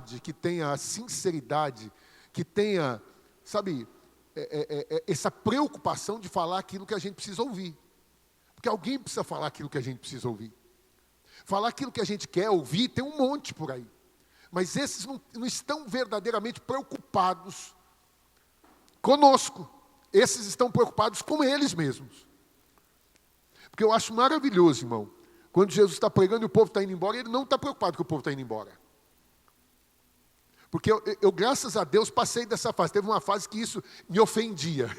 que tenha a sinceridade, que tenha, sabe, essa preocupação de falar aquilo que a gente precisa ouvir. Porque alguém precisa falar aquilo que a gente precisa ouvir. Falar aquilo que a gente quer ouvir, tem um monte por aí. Mas esses não estão verdadeiramente preocupados conosco. Esses estão preocupados com eles mesmos. Porque eu acho maravilhoso, irmão, quando Jesus está pregando e o povo está indo embora, ele não está preocupado que o povo está indo embora. Porque eu, graças a Deus, passei dessa fase. Teve uma fase que isso me ofendia.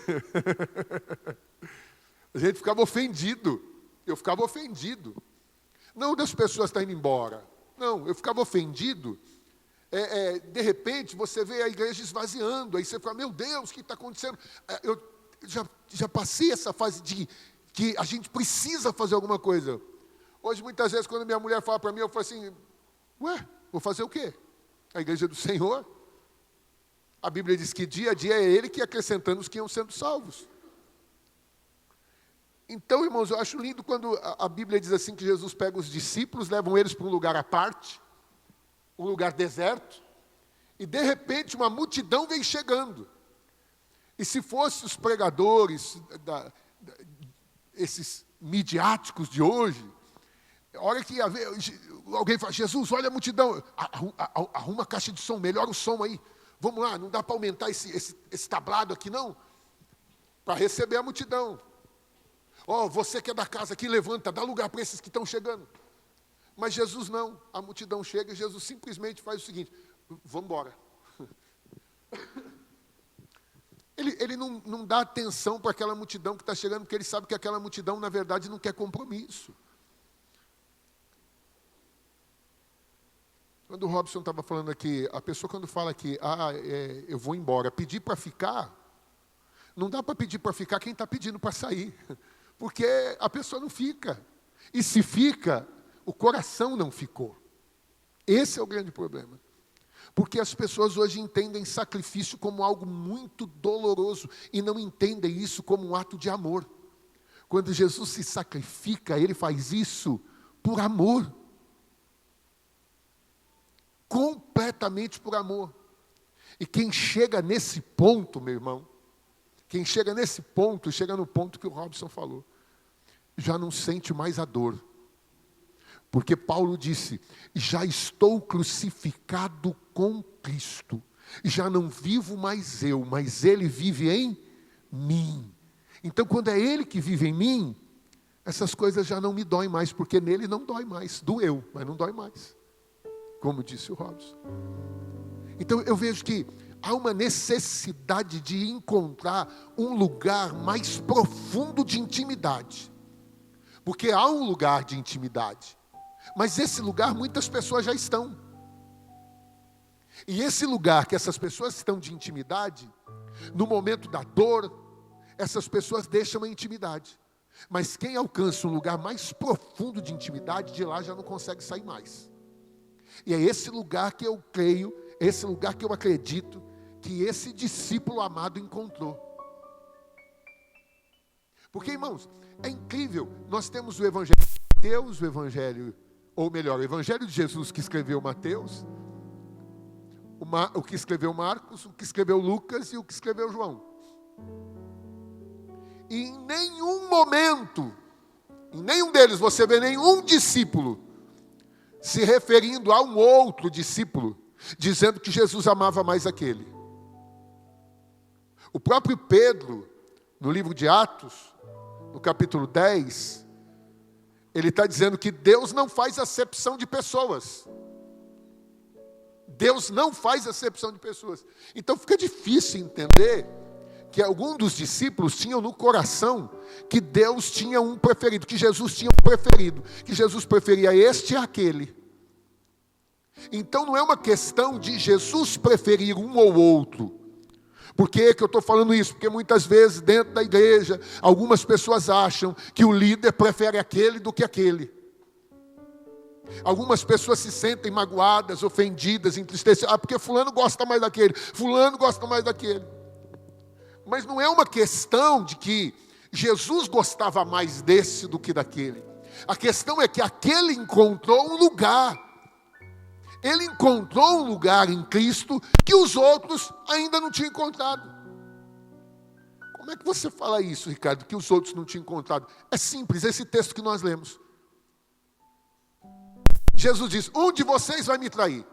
A gente ficava ofendido. Eu ficava ofendido. Não das pessoas estarem indo embora. Não, eu ficava ofendido. De repente, você vê a igreja esvaziando. Aí você fala, meu Deus, o que está acontecendo? Eu já passei essa fase de que a gente precisa fazer alguma coisa. Hoje, muitas vezes, quando minha mulher fala para mim, eu falo assim, vou fazer o quê? A igreja do Senhor? A Bíblia diz que dia a dia é Ele que ia acrescentando os que iam sendo salvos. Então, irmãos, eu acho lindo quando a Bíblia diz assim que Jesus pega os discípulos, levam eles para um lugar à parte, um lugar deserto, e de repente uma multidão vem chegando. E se fossem os pregadores, esses midiáticos de hoje, a hora que ia ver, alguém fala, Jesus, olha a multidão, arruma a caixa de som, melhora o som aí. Vamos lá, não dá para aumentar esse tablado aqui não? Para receber a multidão. Você que é da casa aqui, levanta, dá lugar para esses que estão chegando. Mas Jesus não, a multidão chega e Jesus simplesmente faz o seguinte, vamos embora. Ele não dá atenção para aquela multidão que está chegando, porque ele sabe que aquela multidão, na verdade, não quer compromisso. Quando o Robson estava falando aqui, a pessoa quando fala que, eu vou embora, pedir para ficar, não dá para pedir para ficar quem está pedindo para sair, porque a pessoa não fica. E se fica, o coração não ficou. Esse é o grande problema. Porque as pessoas hoje entendem sacrifício como algo muito doloroso e não entendem isso como um ato de amor. Quando Jesus se sacrifica, Ele faz isso por amor. Completamente por amor. E quem chega nesse ponto, meu irmão, quem chega nesse ponto, chega no ponto que o Robson falou, já não sente mais a dor. Porque Paulo disse, já estou crucificado com Cristo, já não vivo mais eu, mas Ele vive em mim. Então quando é Ele que vive em mim, essas coisas já não me doem mais, porque nele não dói mais, doeu, mas não dói mais. Como disse o Robson. Então eu vejo que há uma necessidade de encontrar um lugar mais profundo de intimidade. Porque há um lugar de intimidade. Mas esse lugar muitas pessoas já estão. E esse lugar que essas pessoas estão de intimidade, no momento da dor, essas pessoas deixam a intimidade. Mas quem alcança um lugar mais profundo de intimidade, de lá já não consegue sair mais. E é esse lugar que eu creio, esse lugar que eu acredito, que esse discípulo amado encontrou. Porque, irmãos, é incrível, nós temos o Evangelho de Mateus, o Evangelho de Jesus que escreveu Mateus, o que escreveu Marcos, o que escreveu Lucas e o que escreveu João. E em nenhum momento, em nenhum deles você vê nenhum discípulo se referindo a um outro discípulo, dizendo que Jesus amava mais aquele. O próprio Pedro, no livro de Atos, no capítulo 10, ele está dizendo que Deus não faz acepção de pessoas. Deus não faz acepção de pessoas. Então fica difícil entender que alguns dos discípulos tinham no coração que Deus tinha um preferido, que Jesus tinha um preferido, que Jesus preferia este e aquele. Então não é uma questão de Jesus preferir um ou outro. Por que eu estou falando isso? Porque muitas vezes dentro da igreja, algumas pessoas acham que o líder prefere aquele do que aquele. Algumas pessoas se sentem magoadas, ofendidas, entristecidas. Porque fulano gosta mais daquele, fulano gosta mais daquele. Mas não é uma questão de que Jesus gostava mais desse do que daquele. A questão é que aquele encontrou um lugar. Ele encontrou um lugar em Cristo que os outros ainda não tinham encontrado. Como é que você fala isso, Ricardo, que os outros não tinham encontrado? É simples, esse texto que nós lemos. Jesus diz, um de vocês vai me trair.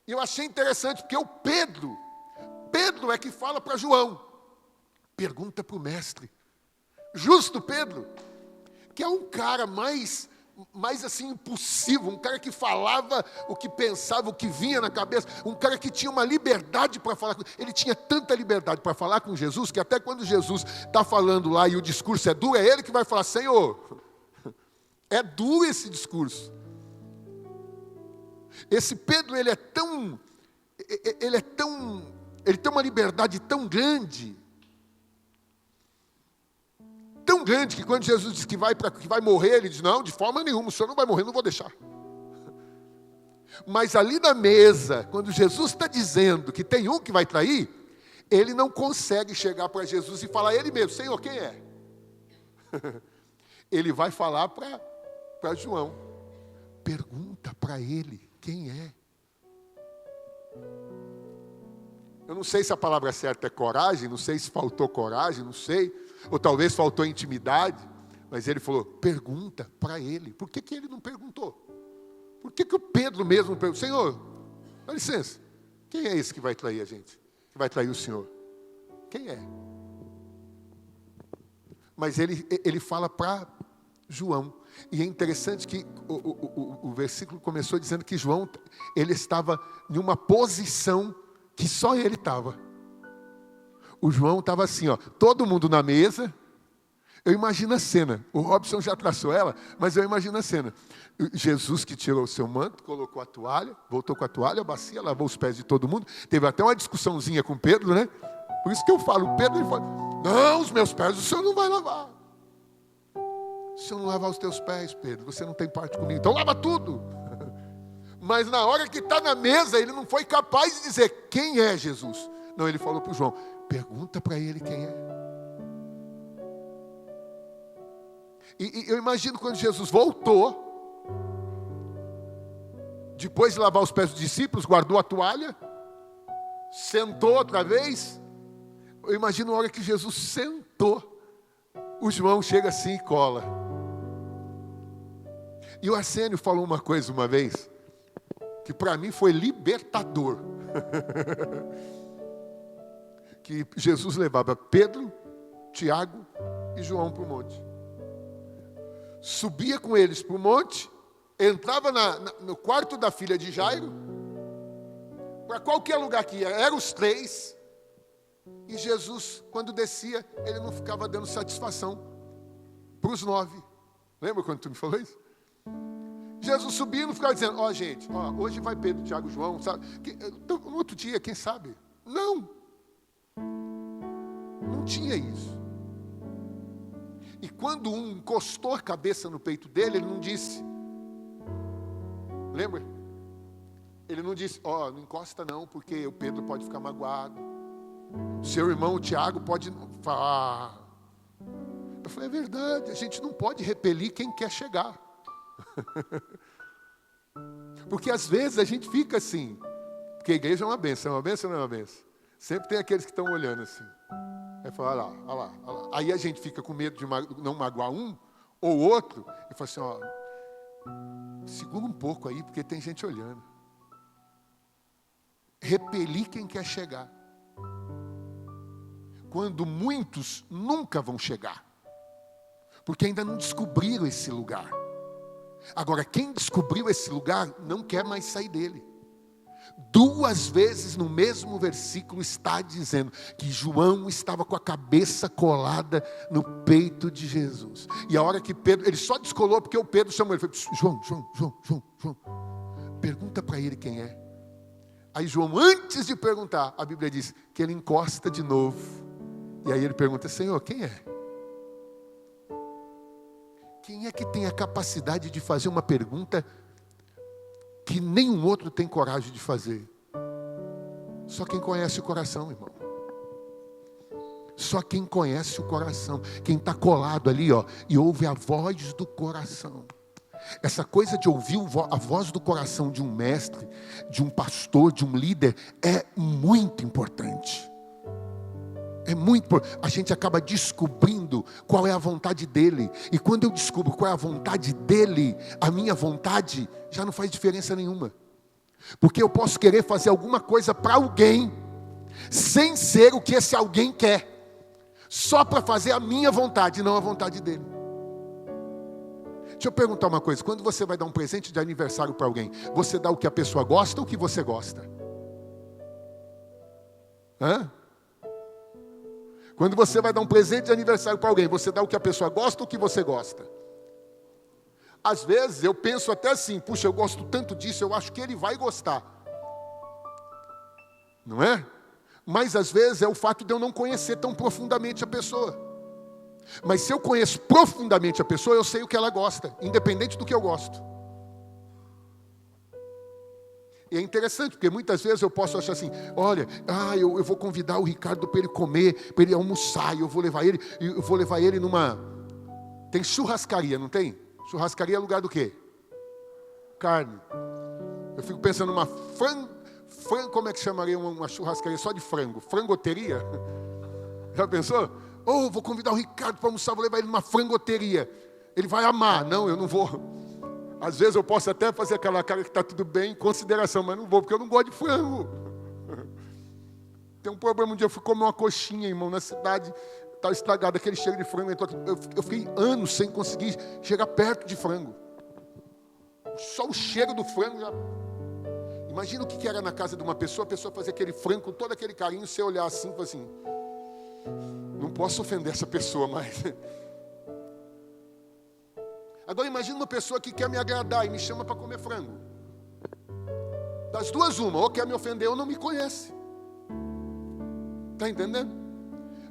E eu achei interessante, porque o Pedro é que fala para João. Pergunta para o mestre. Justo Pedro, que é um cara mais assim, impulsivo, um cara que falava o que pensava, o que vinha na cabeça, um cara que tinha uma liberdade para falar. Ele tinha tanta liberdade para falar com Jesus, que até quando Jesus está falando lá e o discurso é duro, é ele que vai falar, Senhor, é duro esse discurso. Esse Pedro, ele tem uma liberdade tão grande, que quando Jesus diz que vai morrer, ele diz, não, de forma nenhuma, o senhor não vai morrer, não vou deixar. Mas ali na mesa, quando Jesus está dizendo que tem um que vai trair, ele não consegue chegar para Jesus e falar ele mesmo, Senhor, quem é? Ele vai falar para João, pergunta para ele, quem é? Eu não sei se a palavra certa é coragem, não sei se faltou coragem, não sei, ou talvez faltou intimidade, mas ele falou, pergunta para ele. Por que ele não perguntou? Por que o Pedro mesmo não perguntou? Senhor, dá licença, quem é esse que vai trair a gente? Que vai trair o Senhor? Quem é? Mas ele fala para João. E é interessante que o versículo começou dizendo que João, ele estava em uma posição que só ele estava. O João estava assim, ó, todo mundo na mesa. Eu imagino a cena. O Robson já traçou ela, mas eu imagino a cena. Jesus que tirou o seu manto, colocou a toalha, voltou com a toalha, a bacia, lavou os pés de todo mundo. Teve até uma discussãozinha com Pedro, né? Por isso que eu falo, Pedro, ele fala, não, os meus pés o senhor não vai lavar. Se eu não lavar os teus pés, Pedro, você não tem parte comigo. Então lava tudo. Mas na hora que está na mesa, ele não foi capaz de dizer quem é Jesus. Não, ele falou para o João, pergunta para ele quem é. E eu imagino quando Jesus voltou, depois de lavar os pés dos discípulos, guardou a toalha, sentou outra vez. Eu imagino a hora que Jesus sentou, o João chega assim e cola. E o Arsênio falou uma coisa uma vez, que para mim foi libertador. Que Jesus levava Pedro, Tiago e João para o monte. Subia com eles para o monte, entrava no quarto da filha de Jairo, para qualquer lugar que ia, eram os três. E Jesus, quando descia, ele não ficava dando satisfação para os 9. Lembra quando tu me falou isso? Jesus subia e não ficava dizendo, ó gente, hoje vai Pedro, Tiago, João, sabe? No outro dia, quem sabe? Não tinha isso. E quando um encostou a cabeça no peito dele, ele não disse. Lembra? Ele não disse, não encosta não, porque o Pedro pode ficar magoado. Seu irmão, o Tiago, pode falar. Eu falei, é verdade, a gente não pode repelir quem quer chegar. Porque às vezes a gente fica assim, porque a igreja é uma bênção ou não é uma bênção? Sempre tem aqueles que estão olhando assim. Aí fala, olha lá. Aí a gente fica com medo de não magoar um ou outro, e fala assim, segura um pouco aí, porque tem gente olhando. Repelir quem quer chegar. Quando muitos nunca vão chegar, porque ainda não descobriram esse lugar. Agora, quem descobriu esse lugar não quer mais sair dele. 2 vezes no mesmo versículo está dizendo que João estava com a cabeça colada no peito de Jesus. E a hora que Pedro, ele só descolou porque o Pedro chamou ele, falou, João, pergunta para ele quem é. Aí João, antes de perguntar, a Bíblia diz que ele encosta de novo. E aí ele pergunta, Senhor, quem é? Quem é que tem a capacidade de fazer uma pergunta que nenhum outro tem coragem de fazer? Só quem conhece o coração, irmão. Só quem conhece o coração. Quem está colado ali, e ouve a voz do coração. Essa coisa de ouvir a voz do coração de um mestre, de um pastor, de um líder, é muito importante. É muito importante. A gente acaba descobrindo qual é a vontade dele. E quando eu descubro qual é a vontade dele, a minha vontade já não faz diferença nenhuma. Porque eu posso querer fazer alguma coisa para alguém, sem ser o que esse alguém quer. Só para fazer a minha vontade, não a vontade dele. Deixa eu perguntar uma coisa. Quando você vai dar um presente de aniversário para alguém, você dá o que a pessoa gosta ou o que você gosta? Hã? Quando você vai dar um presente de aniversário para alguém, você dá o que a pessoa gosta ou o que você gosta? Às vezes eu penso até assim, puxa, eu gosto tanto disso, eu acho que ele vai gostar. Não é? Mas às vezes é o fato de eu não conhecer tão profundamente a pessoa. Mas se eu conheço profundamente a pessoa, eu sei o que ela gosta, independente do que eu gosto. E é interessante, porque muitas vezes eu posso achar assim, olha, eu vou convidar o Ricardo para ele comer, para ele almoçar, e eu vou levar ele numa... Tem churrascaria, não tem? Churrascaria é lugar do quê? Carne. Eu fico pensando numa frango, como é que chamaria uma churrascaria só de frango? Frangoteria? Já pensou? Vou convidar o Ricardo para almoçar, vou levar ele numa frangoteria. Ele vai amar. Não, eu não vou. Às vezes eu posso até fazer aquela cara que está tudo bem, em consideração, mas não vou, porque eu não gosto de frango. Tem um problema, um dia eu fui comer uma coxinha, irmão, na cidade, estava estragado, aquele cheiro de frango. Eu fiquei anos sem conseguir chegar perto de frango. Só o cheiro do frango já... Imagina o que era na casa de uma pessoa, a pessoa fazer aquele frango com todo aquele carinho, você olhar assim e falar assim, não posso ofender essa pessoa mais. Agora imagina uma pessoa que quer me agradar e me chama para comer frango. Das duas uma, ou quer me ofender ou não me conhece. Está entendendo?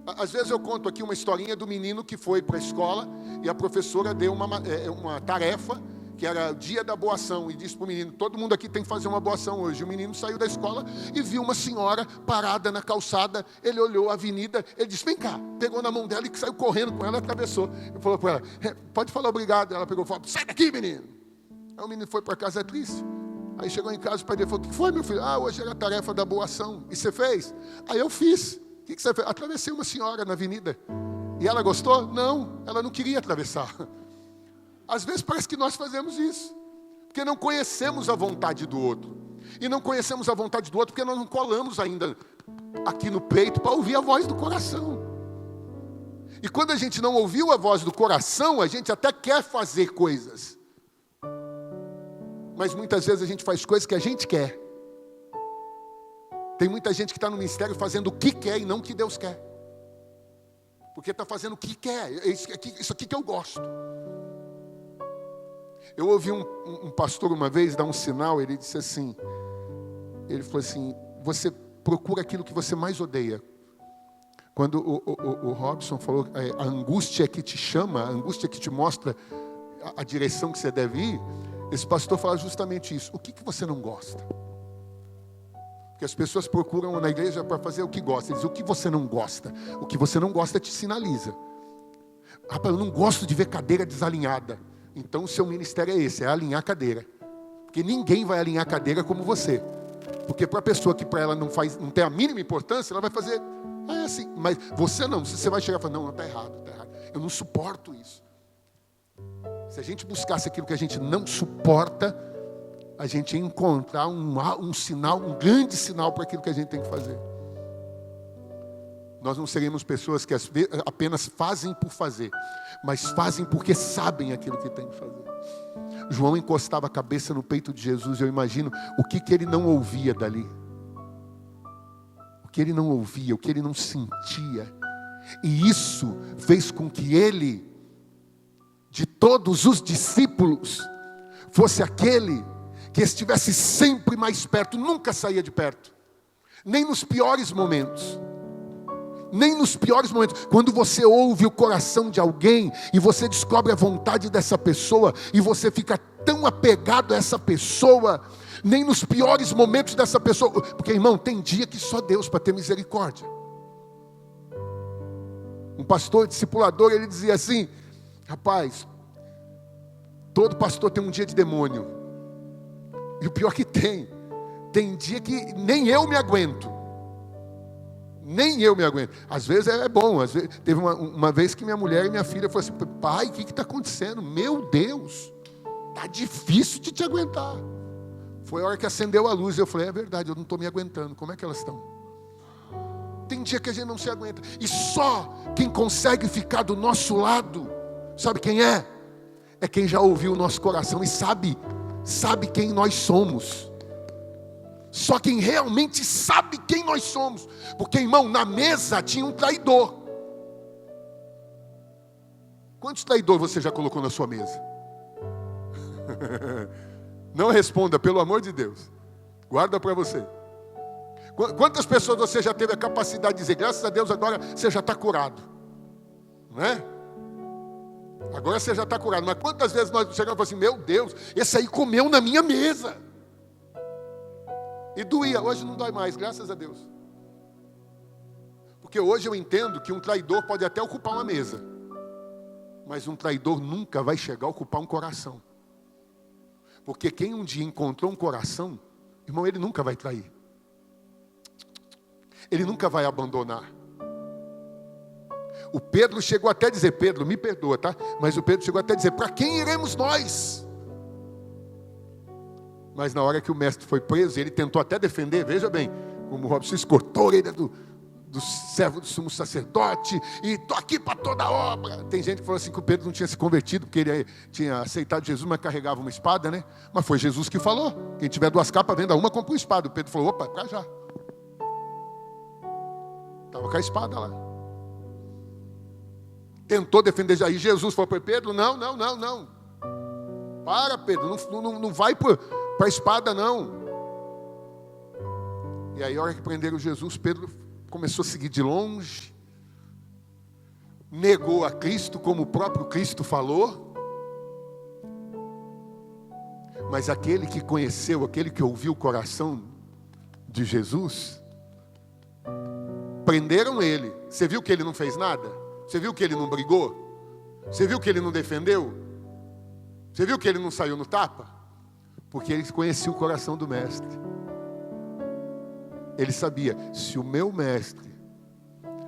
Às vezes eu conto aqui uma historinha do menino que foi para a escola e a professora deu uma tarefa, que era o dia da boa ação, e disse para o menino, todo mundo aqui tem que fazer uma boa ação hoje. O menino saiu da escola e viu uma senhora parada na calçada, ele olhou a avenida, ele disse, vem cá, pegou na mão dela e saiu correndo com ela, atravessou. Ele falou para ela, pode falar obrigado. Ela pegou e falou, sai daqui, menino. Aí o menino foi para casa triste. Aí chegou em casa, o pai dele falou, o que foi, meu filho? Hoje era a tarefa da boa ação. E você fez? Aí eu fiz. O que você fez? Atravessei uma senhora na avenida. E ela gostou? Não, ela não queria atravessar. Às vezes parece que nós fazemos isso, porque não conhecemos a vontade do outro. E não conhecemos a vontade do outro porque nós não colamos ainda aqui no peito para ouvir a voz do coração. E quando a gente não ouviu a voz do coração, a gente até quer fazer coisas. Mas muitas vezes a gente faz coisas que a gente quer. Tem muita gente que está no ministério fazendo o que quer e não o que Deus quer. Porque está fazendo o que quer, isso aqui que eu gosto. Eu ouvi um pastor uma vez dar um sinal, ele disse assim, ele falou assim, você procura aquilo que você mais odeia. Quando o Robson falou, a angústia que te chama, a angústia que te mostra a direção que você deve ir, esse pastor fala justamente isso, o que você não gosta? Porque as pessoas procuram na igreja para fazer o que gosta, eles dizem, o que você não gosta? O que você não gosta te sinaliza. Rapaz, eu não gosto de ver cadeira desalinhada. Então o seu ministério é esse, é alinhar a cadeira. Porque ninguém vai alinhar a cadeira como você. Porque para a pessoa que para ela não tem a mínima importância, ela vai fazer, é assim. Mas você não, você vai chegar e falar, não, está errado. Eu não suporto isso. Se a gente buscasse aquilo que a gente não suporta, a gente ia encontrar um sinal, um grande sinal para aquilo que a gente tem que fazer. Nós não seremos pessoas que apenas fazem por fazer, mas fazem porque sabem aquilo que tem que fazer. João encostava a cabeça no peito de Jesus, eu imagino o que ele não ouvia dali. O que ele não ouvia, o que ele não sentia. E isso fez com que ele, de todos os discípulos, fosse aquele que estivesse sempre mais perto, nunca saía de perto. Nem nos piores momentos. Nem nos piores momentos, quando você ouve o coração de alguém e você descobre a vontade dessa pessoa e você fica tão apegado a essa pessoa, nem nos piores momentos dessa pessoa, porque irmão, tem dia que só Deus para ter misericórdia. Um pastor discipulador, ele dizia assim, rapaz, Todo pastor tem um dia de demônio. E o pior que tem dia que nem eu me aguento. Nem eu me aguento. Às vezes é bom. Às vezes, teve uma vez que minha mulher e minha filha falaram assim: pai, o que está acontecendo? Meu Deus, está difícil de te aguentar. Foi a hora que acendeu a luz. Eu falei: é verdade, eu não estou me aguentando. Como é que elas estão? Tem dia que a gente não se aguenta. E só quem consegue ficar do nosso lado, sabe quem é? É quem já ouviu o nosso coração e sabe quem nós somos. Só quem realmente sabe quem nós somos. Porque, irmão, na mesa tinha um traidor. Quantos traidores você já colocou na sua mesa? Não responda, pelo amor de Deus. Guarda para você. Quantas pessoas você já teve a capacidade de dizer: graças a Deus agora você já está curado? Não é? Agora você já está curado. Mas quantas vezes nós chegamos e falamos assim: meu Deus, esse aí comeu na minha mesa. E doía. Hoje não dói mais, graças a Deus. Porque hoje eu entendo que um traidor pode até ocupar uma mesa, mas um traidor nunca vai chegar a ocupar um coração. Porque quem um dia encontrou um coração, irmão, ele nunca vai trair. Ele nunca vai abandonar. O Pedro chegou até a dizer: Pedro, me perdoa, tá? Mas o Pedro chegou até a dizer: para quem iremos nós? Mas na hora que o mestre foi preso, ele tentou até defender. Veja bem, como o Robson cortou a orelha do servo do sumo sacerdote, e estou aqui para toda a obra. Tem gente que falou assim que o Pedro não tinha se convertido, porque ele tinha aceitado Jesus, mas carregava uma espada, né? Mas foi Jesus que falou: quem tiver 2 capas, venda uma, compra uma espada. O Pedro falou: opa, para já. Estava com a espada lá. Tentou defender já. E Jesus falou para Pedro: não. Para, Pedro, não vai para a espada, não. E aí, a hora que prenderam Jesus, Pedro começou a seguir de longe. Negou a Cristo, como o próprio Cristo falou. Mas aquele que conheceu, aquele que ouviu o coração de Jesus, prenderam ele. Você viu que ele não fez nada? Você viu que ele não brigou? Você viu que ele não defendeu? Você viu que ele não saiu no tapa? Porque ele conhecia o coração do mestre. Ele sabia: se o meu mestre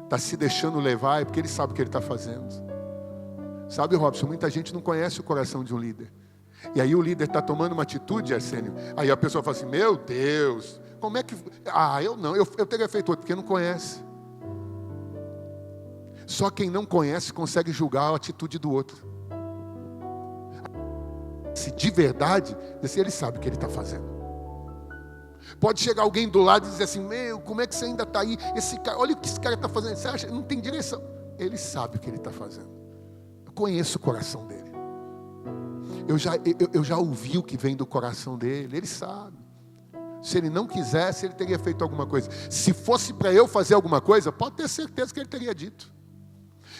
está se deixando levar, é porque ele sabe o que ele está fazendo. Sabe, Robson, muita gente não conhece o coração de um líder. E aí o líder está tomando uma atitude, Arsênio. Aí a pessoa fala assim: meu Deus, como é que... eu não, eu teria feito outro, porque não conhece. Só quem não conhece consegue julgar a atitude do outro. Se de verdade, ele sabe o que ele está fazendo. Pode chegar alguém do lado e dizer assim: meu, como é que você ainda está aí? Esse cara, olha o que esse cara está fazendo. Você acha? Não tem direção. Ele sabe o que ele está fazendo. Eu conheço o coração dele. Eu já ouvi o que vem do coração dele. Ele sabe. Se ele não quisesse, ele teria feito alguma coisa. Se fosse para eu fazer alguma coisa, pode ter certeza que ele teria dito.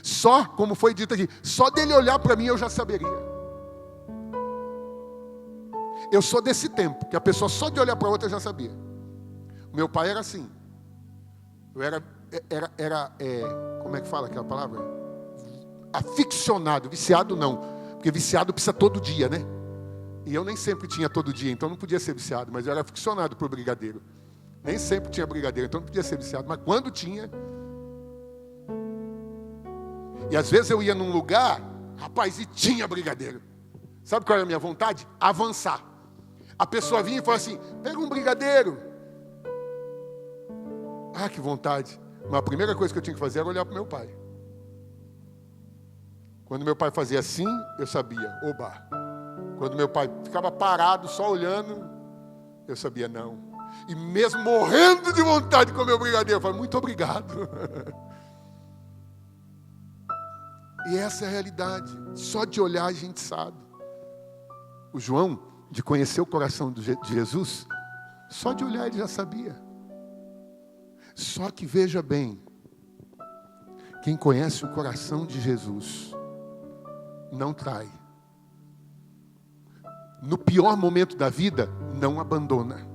Só, como foi dito aqui, só dele olhar para mim eu já saberia. Eu sou desse tempo, que a pessoa só de olhar para outra já sabia. O meu pai era assim. Eu era como é que fala aquela palavra? Aficionado, viciado não. Porque viciado precisa todo dia, né? E eu nem sempre tinha todo dia, então não podia ser viciado. Mas eu era aficionado por brigadeiro. Nem sempre tinha brigadeiro, então não podia ser viciado. Mas quando tinha... E às vezes eu ia num lugar, rapaz, e tinha brigadeiro. Sabe qual era a minha vontade? Avançar. A pessoa vinha e falava assim: pega um brigadeiro. Ah, que vontade. Mas a primeira coisa que eu tinha que fazer era olhar para o meu pai. Quando meu pai fazia assim, eu sabia: oba. Quando meu pai ficava parado, só olhando, eu sabia: não. E mesmo morrendo de vontade de comer o brigadeiro, eu falei: muito obrigado. E essa é a realidade. Só de olhar a gente sabe. O João, de conhecer o coração de Jesus, só de olhar ele já sabia. Só que veja bem, quem conhece o coração de Jesus não trai. No pior momento da vida, não abandona.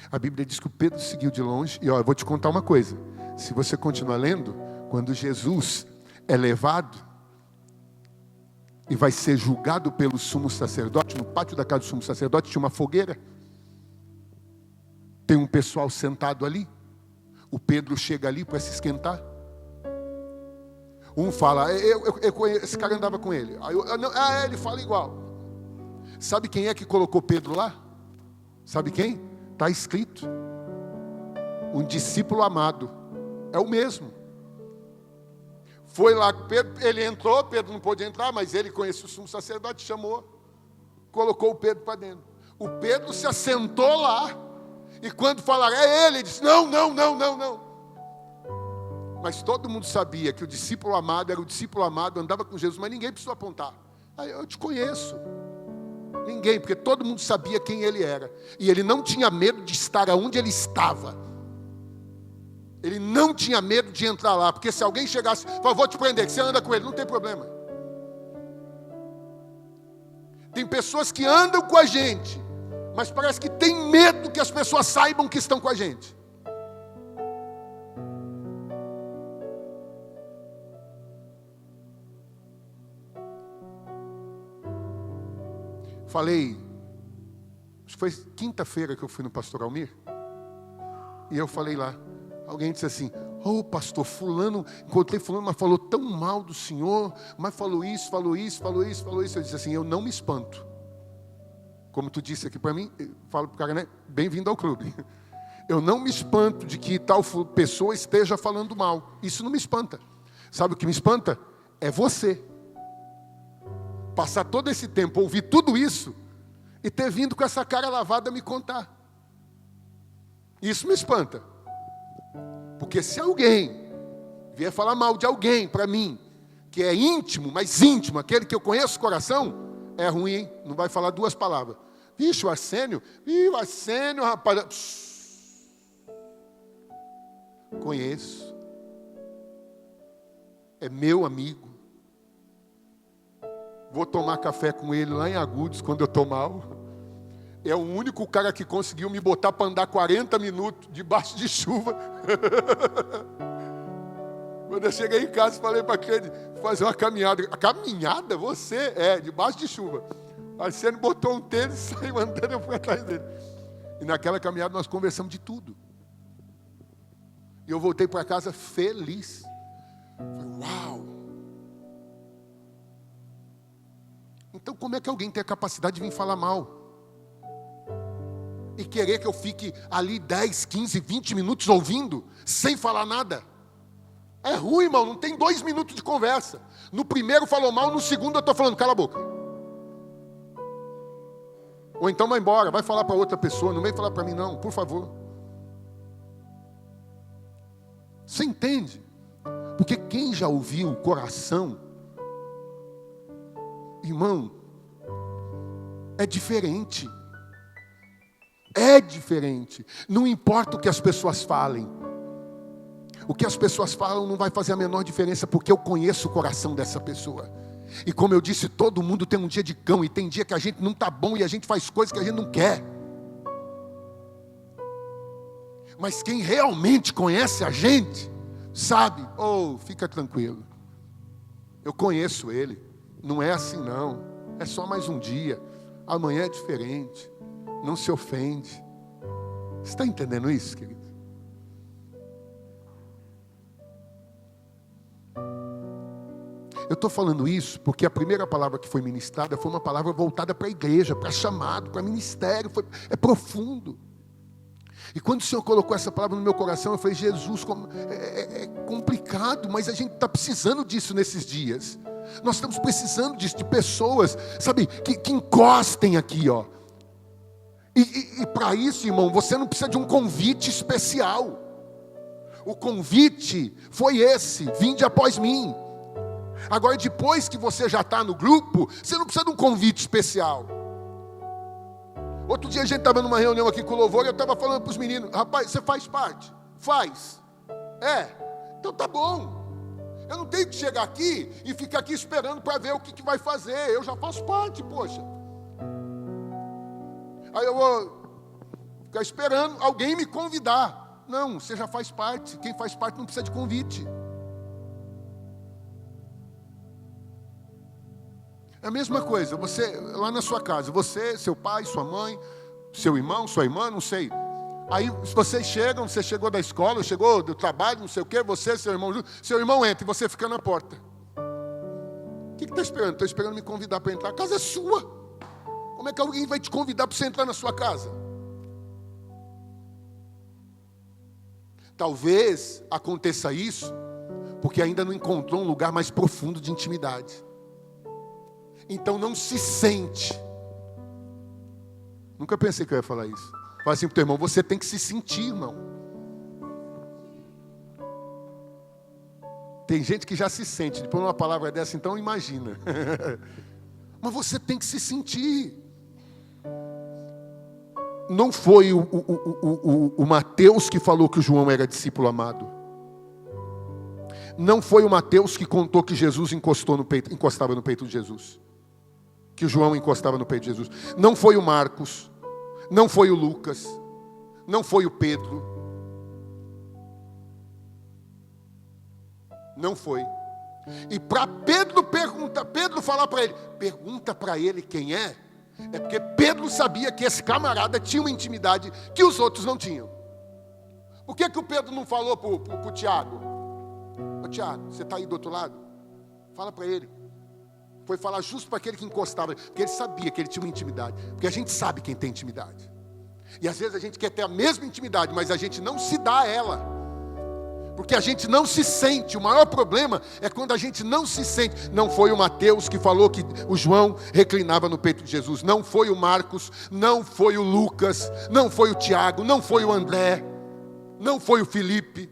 A Bíblia diz que o Pedro seguiu de longe. E eu vou te contar uma coisa. Se você continuar lendo, quando Jesus é levado, e vai ser julgado pelo sumo sacerdote. No pátio da casa do sumo sacerdote tinha uma fogueira. Tem um pessoal sentado ali. O Pedro chega ali para se esquentar. Um fala, eu conheço, esse cara andava com ele. Ele fala igual. Sabe quem é que colocou Pedro lá? Sabe quem? Está escrito. Um discípulo amado. É o mesmo. Foi lá, Pedro, ele entrou, Pedro não pôde entrar, mas ele conhecia o sumo sacerdote, chamou, colocou o Pedro para dentro. O Pedro se assentou lá, e quando falaram, é ele disse, não. Mas todo mundo sabia que o discípulo amado era o discípulo amado, andava com Jesus, mas ninguém precisou apontar. Eu te conheço. Ninguém, porque todo mundo sabia quem ele era. E ele não tinha medo de estar onde ele estava. Ele não tinha medo de entrar lá, porque se alguém chegasse e falasse, vou te prender, que você anda com ele, não tem problema. Tem pessoas que andam com a gente, mas parece que tem medo que as pessoas saibam que estão com a gente. Falei, acho que foi quinta-feira que eu fui no pastor Almir, e eu falei lá, alguém disse assim, pastor, fulano, encontrei fulano, mas falou tão mal do senhor, mas falou isso. Eu disse assim, eu não me espanto. Como tu disse aqui para mim, eu falo para o cara, né? Bem-vindo ao clube. Eu não me espanto de que tal pessoa esteja falando mal. Isso não me espanta. Sabe o que me espanta? É você. Passar todo esse tempo, ouvir tudo isso, e ter vindo com essa cara lavada me contar. Isso me espanta. Porque se alguém vier falar mal de alguém para mim, que é íntimo, mas íntimo, aquele que eu conheço o coração, é ruim, hein? Não vai falar duas palavras. Vixe, o Arsênio, rapaz. Conheço. É meu amigo. Vou tomar café com ele lá em Agudos, quando eu estou mal. É o único cara que conseguiu me botar para andar 40 minutos debaixo de chuva. Quando eu cheguei em casa, falei para aquele fazer uma caminhada. Caminhada? Você? Debaixo de chuva. Aí você botou um tênis, saiu andando, eu fui atrás dele. E naquela caminhada nós conversamos de tudo. E eu voltei para casa feliz. Falei, uau! Então como é que alguém tem a capacidade de vir falar mal? E querer que eu fique ali 10, 15, 20 minutos ouvindo, sem falar nada. É ruim, irmão, não tem 2 minutos de conversa. No primeiro falou mal, no segundo eu estou falando, cala a boca. Ou então vai embora, vai falar para outra pessoa, não vem falar para mim não, por favor. Você entende? Porque quem já ouviu o coração, irmão, é diferente. É diferente. Não importa o que as pessoas falem. O que as pessoas falam não vai fazer a menor diferença, porque eu conheço o coração dessa pessoa. E como eu disse, todo mundo tem um dia de cão, e tem dia que a gente não está bom e a gente faz coisas que a gente não quer. Mas quem realmente conhece a gente, sabe, fica tranquilo. Eu conheço ele. Não é assim não. É só mais um dia. Amanhã é diferente. Não se ofende. Você está entendendo isso, querido? Eu estou falando isso porque a primeira palavra que foi ministrada foi uma palavra voltada para a igreja, para chamado, para ministério. É profundo. E quando o Senhor colocou essa palavra no meu coração, eu falei, Jesus, é complicado, mas a gente está precisando disso nesses dias. Nós estamos precisando disso, de pessoas, sabe, que encostem aqui, ó. E para isso, irmão, você não precisa de um convite especial. O convite foi esse: vinde após mim. Agora, depois que você já está no grupo, você não precisa de um convite especial. Outro dia a gente estava numa reunião aqui com o louvor, e eu estava falando para os meninos, rapaz, você faz parte? Faz. Então tá bom. Eu não tenho que chegar aqui e ficar aqui esperando para ver o que vai fazer. Eu já faço parte, poxa. Aí eu vou ficar esperando alguém me convidar. Não, você já faz parte. Quem faz parte não precisa de convite. É a mesma coisa, você, lá na sua casa, você, seu pai, sua mãe, seu irmão, sua irmã, não sei. Aí vocês chegam, você chegou da escola, chegou do trabalho, não sei o quê, você, seu irmão entra e você fica na porta. O que está esperando? Estou esperando me convidar para entrar. A casa é sua. Como é que alguém vai te convidar para você entrar na sua casa? Talvez aconteça isso porque ainda não encontrou um lugar mais profundo de intimidade. Então não se sente. Nunca pensei que eu ia falar isso. Fala assim para o teu irmão, você tem que se sentir, irmão. Tem gente que já se sente, depois uma palavra dessa, então imagina. Mas você tem que se sentir. Não foi o Mateus que falou que o João era discípulo amado. Não foi o Mateus que contou que Jesus encostava no peito de Jesus. Que o João encostava no peito de Jesus. Não foi o Marcos. Não foi o Lucas. Não foi o Pedro. Não foi. E para Pedro falar para ele, pergunta para ele quem é. É porque Pedro sabia que esse camarada tinha uma intimidade que os outros não tinham. Por que o Pedro não falou para o Tiago? Ô Tiago, você está aí do outro lado? Fala para ele. Foi falar justo para aquele que encostava, porque ele sabia que ele tinha uma intimidade. Porque a gente sabe quem tem intimidade. E às vezes a gente quer ter a mesma intimidade, mas a gente não se dá a ela. Porque a gente não se sente. O maior problema é quando a gente não se sente. Não foi o Mateus que falou que o João reclinava no peito de Jesus. Não foi o Marcos, não foi o Lucas, não foi o Tiago, não foi o André, não foi o Felipe.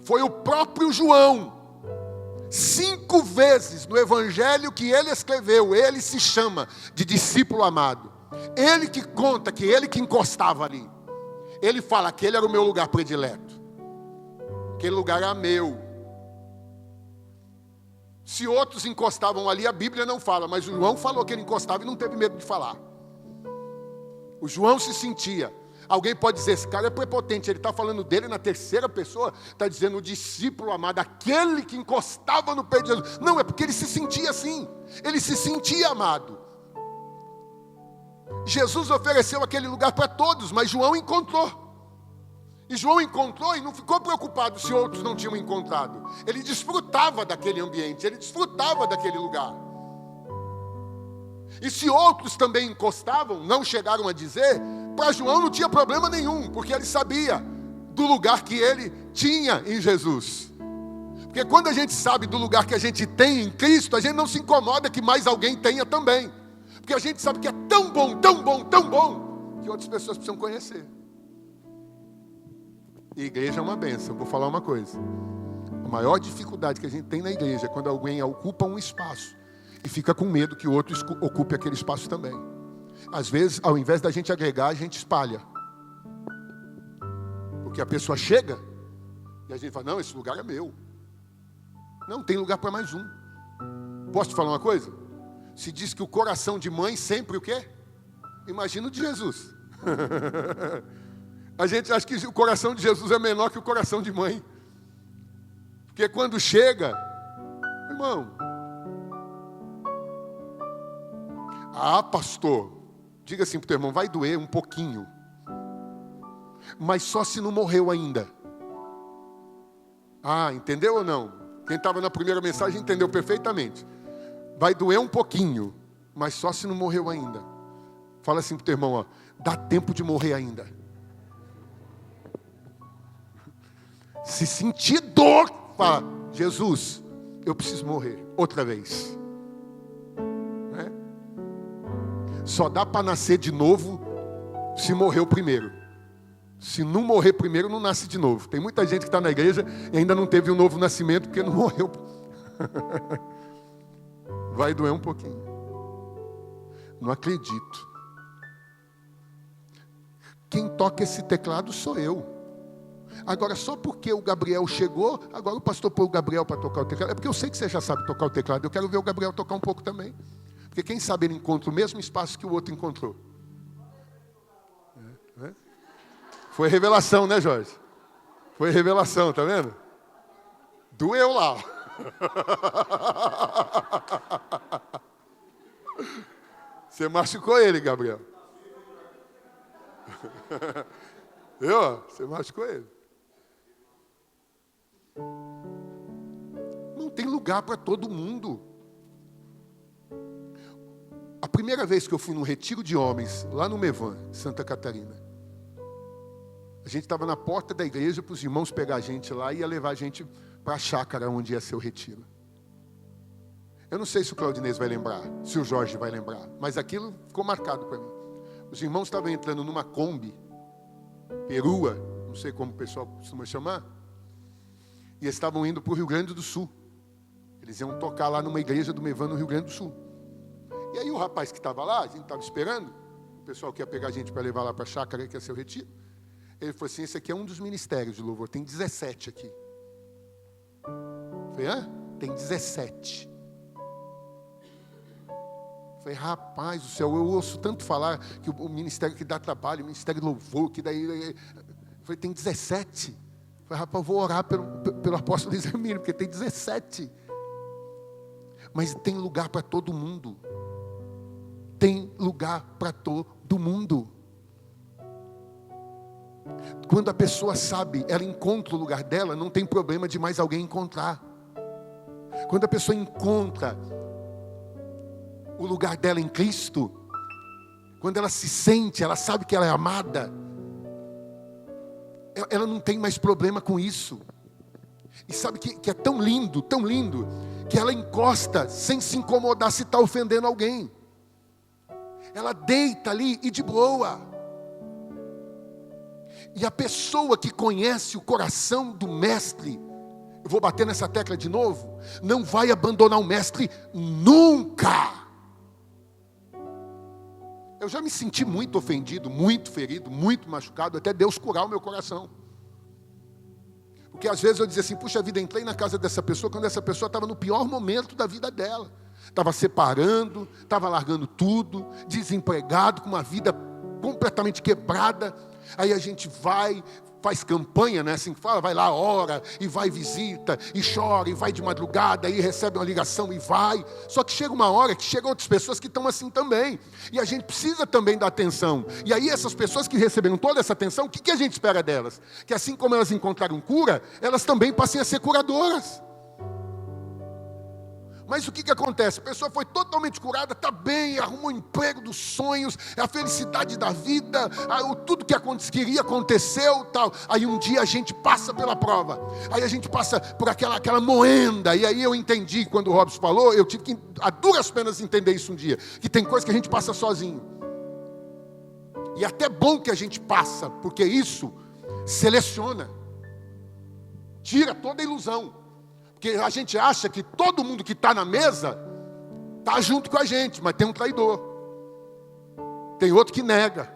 Foi o próprio João. 5 vezes no evangelho que ele escreveu, ele se chama de discípulo amado. Ele que conta que ele que encostava ali. Ele fala que aquele era o meu lugar predileto. Aquele lugar era meu. Se outros encostavam ali, a Bíblia não fala, mas o João falou que ele encostava e não teve medo de falar. O João se sentia. Alguém pode dizer, esse cara é prepotente, ele está falando dele na terceira pessoa, está dizendo o discípulo amado, aquele que encostava no peito de Jesus. Não, é porque ele se sentia assim, ele se sentia amado. Jesus ofereceu aquele lugar para todos, mas João encontrou. E João encontrou e não ficou preocupado se outros não tinham encontrado. Ele desfrutava daquele ambiente, ele desfrutava daquele lugar. E se outros também encostavam, não chegaram a dizer, para João não tinha problema nenhum, porque ele sabia do lugar que ele tinha em Jesus. Porque quando a gente sabe do lugar que a gente tem em Cristo, a gente não se incomoda que mais alguém tenha também. Porque a gente sabe que é tão bom, tão bom, tão bom, que outras pessoas precisam conhecer. E igreja é uma bênção. Vou falar uma coisa. A maior dificuldade que a gente tem na igreja é quando alguém ocupa um espaço e fica com medo que o outro ocupe aquele espaço também. Às vezes, ao invés da gente agregar, a gente espalha. Porque a pessoa chega e a gente fala, não, esse lugar é meu. Não, tem lugar para mais um. Posso te falar uma coisa? Se diz que o coração de mãe sempre o quê? Imagina o de Jesus. A gente acha que o coração de Jesus é menor que o coração de mãe. Porque quando chega, irmão, pastor, diga assim para o teu irmão, vai doer um pouquinho. Mas só se não morreu ainda. Entendeu ou não? Quem estava na primeira mensagem entendeu perfeitamente. Vai doer um pouquinho, mas só se não morreu ainda. Fala assim para o teu irmão, dá tempo de morrer ainda. Se sentir dor, fala, Jesus, eu preciso morrer outra vez. Só dá para nascer de novo se morreu primeiro. Se não morrer primeiro, não nasce de novo. Tem muita gente que está na igreja e ainda não teve um novo nascimento porque não morreu. Vai doer um pouquinho. Não acredito. Quem toca esse teclado sou eu. Agora, só porque o Gabriel chegou, agora o pastor pôs o Gabriel para tocar o teclado. É porque eu sei que você já sabe tocar o teclado. Eu quero ver o Gabriel tocar um pouco também. Porque quem sabe ele encontra o mesmo espaço que o outro encontrou. Foi revelação, né, Jorge? Foi revelação, tá vendo? Doeu lá. Você machucou ele, Gabriel. Viu? Você machucou ele. Não tem lugar para todo mundo. A primeira vez que eu fui num retiro de homens, lá no Mevan, Santa Catarina, a gente estava na porta da igreja para os irmãos pegar a gente lá e ia levar a gente para a chácara onde ia ser o retiro. Eu não sei se o Claudinês vai lembrar, se o Jorge vai lembrar, mas aquilo ficou marcado para mim. Os irmãos estavam entrando numa Kombi, perua, não sei como o pessoal costuma chamar, e eles estavam indo para o Rio Grande do Sul. Eles iam tocar lá numa igreja do Mevan no Rio Grande do Sul. E aí o rapaz que estava lá, a gente estava esperando, o pessoal que ia pegar a gente para levar lá para a chácara, que ia ser o retiro, ele falou assim, esse aqui é um dos ministérios de louvor, tem 17 aqui. Eu falei, hã? Tem 17. Eu falei, rapaz do céu, eu ouço tanto falar que o ministério que dá trabalho, o ministério de louvor, que daí... Eu falei, tem 17. Eu falei, rapaz, eu vou orar pelo apóstolo Hermínio, porque tem 17. Mas tem lugar para todo mundo. Tem lugar para todo mundo. Quando a pessoa sabe, ela encontra o lugar dela, não tem problema de mais alguém encontrar. Quando a pessoa encontra o lugar dela em Cristo, quando ela se sente, ela sabe que ela é amada, ela não tem mais problema com isso. E sabe que é tão lindo, que ela encosta sem se incomodar se está ofendendo alguém. Ela deita ali e de boa. E a pessoa que conhece o coração do mestre, eu vou bater nessa tecla de novo, não vai abandonar o mestre nunca. Eu já me senti muito ofendido, muito ferido, muito machucado, até Deus curar o meu coração. Porque às vezes eu dizia assim, puxa vida, entrei na casa dessa pessoa quando essa pessoa estava no pior momento da vida dela. Estava separando, estava largando tudo, desempregado, com uma vida completamente quebrada. Aí a gente vai, faz campanha, né? Assim que fala, vai lá, ora, e vai, visita, e chora, e vai de madrugada, e recebe uma ligação, e vai. Só que chega uma hora que chegam outras pessoas que estão assim também. E a gente precisa também dar atenção. E aí essas pessoas que receberam toda essa atenção, o que a gente espera delas? Que assim como elas encontraram cura, elas também passem a ser curadoras. Mas o que acontece? A pessoa foi totalmente curada, está bem, arrumou o emprego dos sonhos, a felicidade da vida, tudo que queria aconteceu, tal. Aí um dia a gente passa pela prova, aí a gente passa por aquela moenda, e aí eu entendi, quando o Robson falou, eu tive que, a duras penas, entender isso um dia, que tem coisa que a gente passa sozinho. E é até bom que a gente passa, porque isso seleciona, tira toda a ilusão. Porque a gente acha que todo mundo que está na mesa está junto com a gente, mas tem um traidor. Tem outro que nega.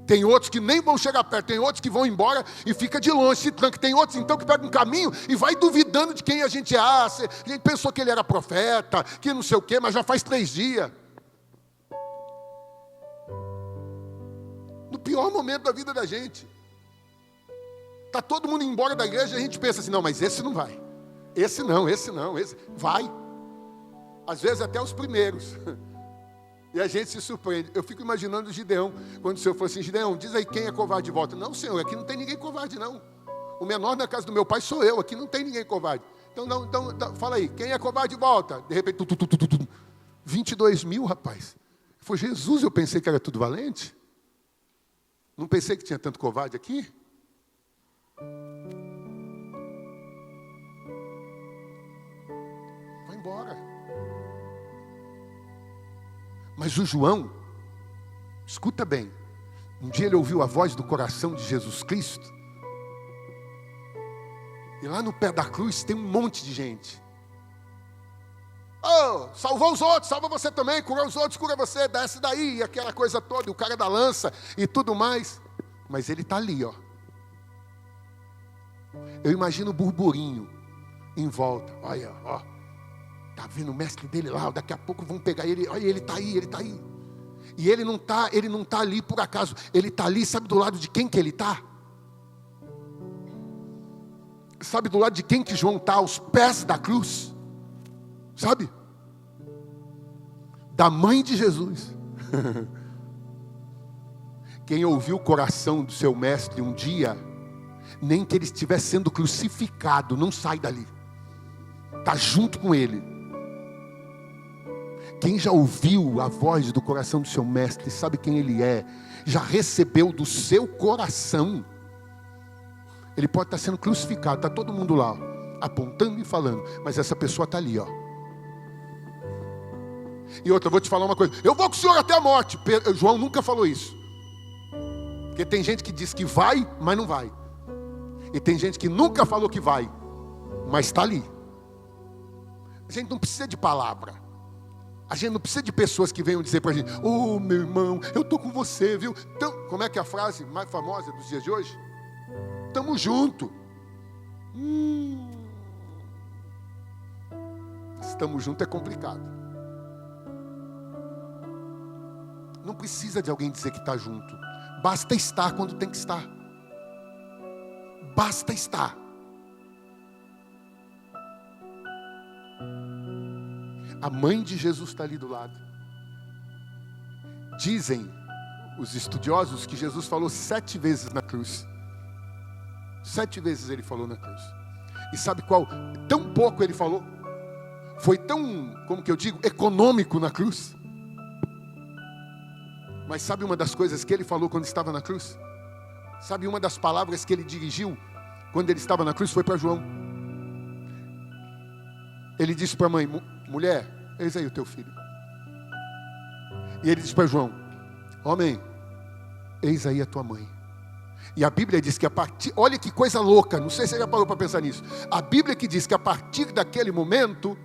Tem outros que nem vão chegar perto. Tem outros que vão embora e fica de longe, se tranca. Tem outros então que pegam um caminho e vai duvidando de quem a gente é. A gente pensou que ele era profeta, que não sei o quê, mas já faz 3 dias. No pior momento da vida da gente. Está todo mundo embora da igreja e a gente pensa assim, não, mas esse não vai. Esse não, esse vai. Às vezes até os primeiros. E a gente se surpreende. Eu fico imaginando o Gideão, quando o Senhor falou assim, Gideão, diz aí quem é covarde de volta. Não, Senhor, aqui não tem ninguém covarde, não. O menor na casa do meu pai sou eu, aqui não tem ninguém covarde. Então, fala aí, quem é covarde de volta? De repente, 22 mil, rapaz. Foi Jesus, eu pensei que era tudo valente. Não pensei que tinha tanto covarde aqui. Vai embora. Mas o João, escuta bem, um dia ele ouviu a voz do coração de Jesus Cristo, e lá no pé da cruz tem um monte de gente. Oh, salvou os outros, salva você também, curou os outros, cura você, desce daí, aquela coisa toda, o cara da lança e tudo mais. Mas ele está ali, ó. Eu imagino o burburinho em volta. Olha, ó, tá vendo o mestre dele lá, daqui a pouco vão pegar ele. Olha, ele está aí, ele está aí. E ele não tá ali por acaso. Ele está ali, sabe do lado de quem que ele está? Sabe do lado de quem que João está? Aos pés da cruz. Sabe? Da mãe de Jesus. Quem ouviu o coração do seu mestre um dia, nem que ele estivesse sendo crucificado, não sai dali. Está junto com ele. Quem já ouviu a voz do coração do seu mestre, sabe quem ele é, já recebeu do seu coração. Ele pode estar sendo crucificado, está todo mundo lá, ó, apontando e falando, mas essa pessoa está ali, ó. E outra, eu vou te falar uma coisa, eu vou com o senhor até a morte. João nunca falou isso. Porque tem gente que diz que vai, mas não vai. E tem gente que nunca falou que vai, mas está ali. A gente não precisa de palavra. A gente não precisa de pessoas que venham dizer para a gente: oh, meu irmão, eu estou com você, viu? Então, como é que é a frase mais famosa dos dias de hoje? Estamos juntos. Estamos juntos é complicado. Não precisa de alguém dizer que está junto. Basta estar quando tem que estar. Basta estar. A mãe de Jesus está ali do lado. Dizem os estudiosos que Jesus falou 7 vezes na cruz. 7 vezes ele falou na cruz. E sabe qual? Tão pouco ele falou. Foi tão, como que eu digo, econômico na cruz. Mas sabe uma das coisas que ele falou quando estava na cruz? Sabe uma das palavras que ele dirigiu quando ele estava na cruz? Foi para João. Ele disse para a mãe: mulher, eis aí o teu filho. E ele disse para João: homem, eis aí a tua mãe. E a Bíblia diz que a partir... Olha que coisa louca, não sei se você já parou para pensar nisso. A Bíblia que diz que a partir daquele momento,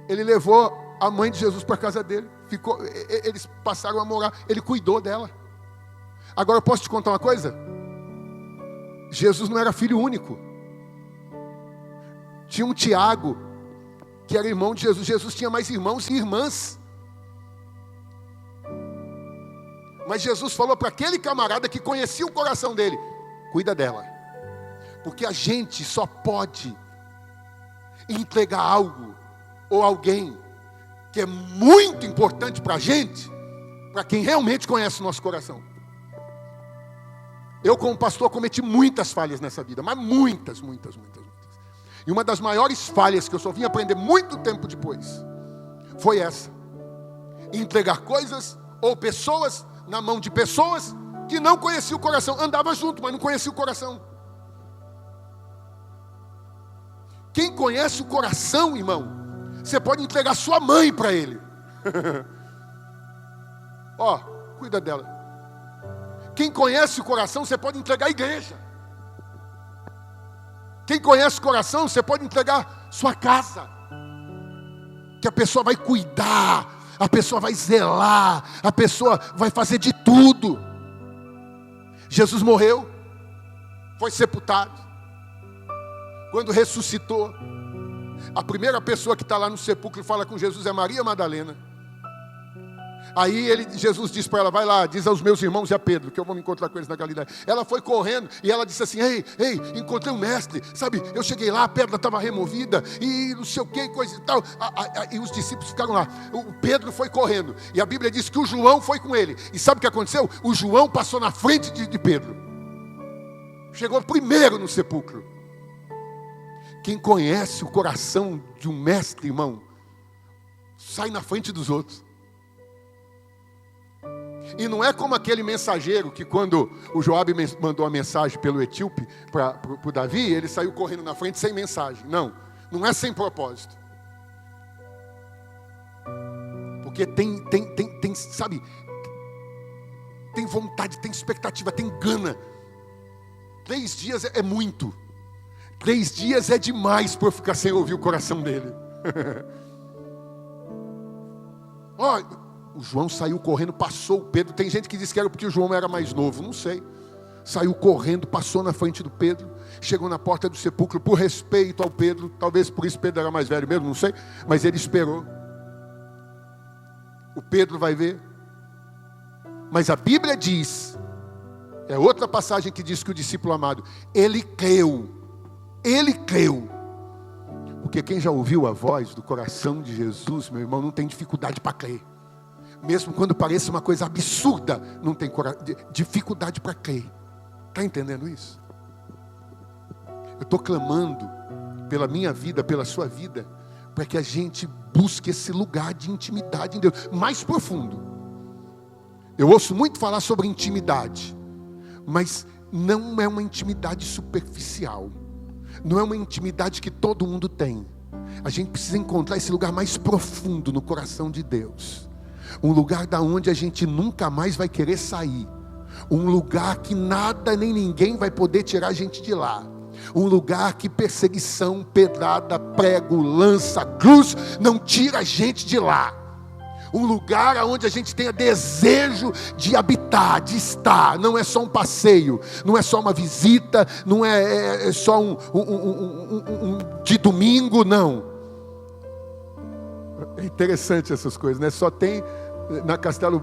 ele levou a mãe de Jesus para a casa dele. Eles passaram a morar, ele cuidou dela. Agora eu posso te contar uma coisa? Jesus não era filho único. Tinha um Tiago, que era irmão de Jesus. Jesus tinha mais irmãos e irmãs. Mas Jesus falou para aquele camarada que conhecia o coração dele: cuida dela. Porque a gente só pode entregar algo ou alguém que é muito importante para a gente, para quem realmente conhece o nosso coração. Eu, como pastor, cometi muitas falhas nessa vida, mas muitas. E uma das maiores falhas que eu só vim aprender muito tempo depois foi essa: entregar coisas ou pessoas na mão de pessoas que não conheciam o coração. Andava junto, mas não conhecia o coração. Quem conhece o coração, irmão, você pode entregar sua mãe para ele. Ó, cuida dela. Quem conhece o coração, você pode entregar a igreja. Quem conhece o coração, você pode entregar sua casa. Que a pessoa vai cuidar, a pessoa vai zelar, a pessoa vai fazer de tudo. Jesus morreu, foi sepultado. Quando ressuscitou, a primeira pessoa que está lá no sepulcro e fala com Jesus é Maria Madalena. Aí Jesus disse para ela: vai lá, diz aos meus irmãos e a Pedro que eu vou me encontrar com eles na Galileia. Ela foi correndo e ela disse assim: ei, encontrei um mestre, sabe, eu cheguei lá, a pedra estava removida e não sei o que, coisa e tal. E os discípulos ficaram lá. O Pedro foi correndo e a Bíblia diz que o João foi com ele. E sabe o que aconteceu? O João passou na frente de Pedro, chegou primeiro no sepulcro. Quem conhece o coração de um mestre, irmão, sai na frente dos outros. E não é como aquele mensageiro que, quando o Joabe mandou a mensagem pelo etíope para o Davi, ele saiu correndo na frente sem mensagem. Não é sem propósito. Porque tem, sabe, tem vontade, tem expectativa, tem gana. 3 dias é muito. 3 dias é demais para eu ficar sem ouvir o coração dele. Ó, o João saiu correndo, passou o Pedro. Tem gente que diz que era porque o João era mais novo, não sei. Saiu correndo, passou na frente do Pedro, chegou na porta do sepulcro por respeito ao Pedro. Talvez por isso Pedro era mais velho mesmo, não sei. Mas ele esperou. O Pedro vai ver. Mas a Bíblia diz, é outra passagem que diz que o discípulo amado, ele creu ele creu. Porque quem já ouviu a voz do coração de Jesus, meu irmão, não tem dificuldade para crer. Mesmo quando parece uma coisa absurda, não tem dificuldade para crer. Está entendendo isso? Eu estou clamando pela minha vida, pela sua vida, para que a gente busque esse lugar de intimidade em Deus, mais profundo. Eu ouço muito falar sobre intimidade, mas não é uma intimidade superficial. Não é uma intimidade que todo mundo tem. A gente precisa encontrar esse lugar mais profundo no coração de Deus. Um lugar da onde a gente nunca mais vai querer sair. Um lugar que nada nem ninguém vai poder tirar a gente de lá. Um lugar que perseguição, pedrada, prego, lança, cruz não tira a gente de lá. Um lugar onde a gente tenha desejo de habitar, de estar. Não é só um passeio, não é só uma visita, não é só um de domingo, não. É interessante essas coisas, né? Só tem na Castelo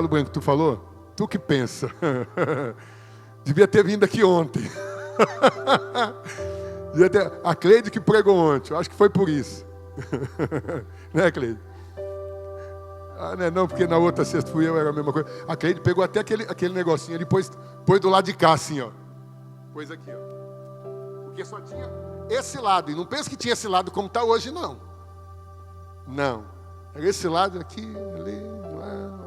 Branco, tu falou? Tu que pensa. Devia ter vindo aqui ontem. A Cleide que pregou ontem, eu acho que foi por isso. Né, Cleide? Não, porque na outra sexta fui eu, era a mesma coisa. A Cleide pegou até aquele negocinho, ele pôs do lado de cá assim, ó. Pôs aqui, ó. Porque só tinha esse lado, e não pensa que tinha esse lado como está hoje, não. Não. Era esse lado aqui, ali, lá.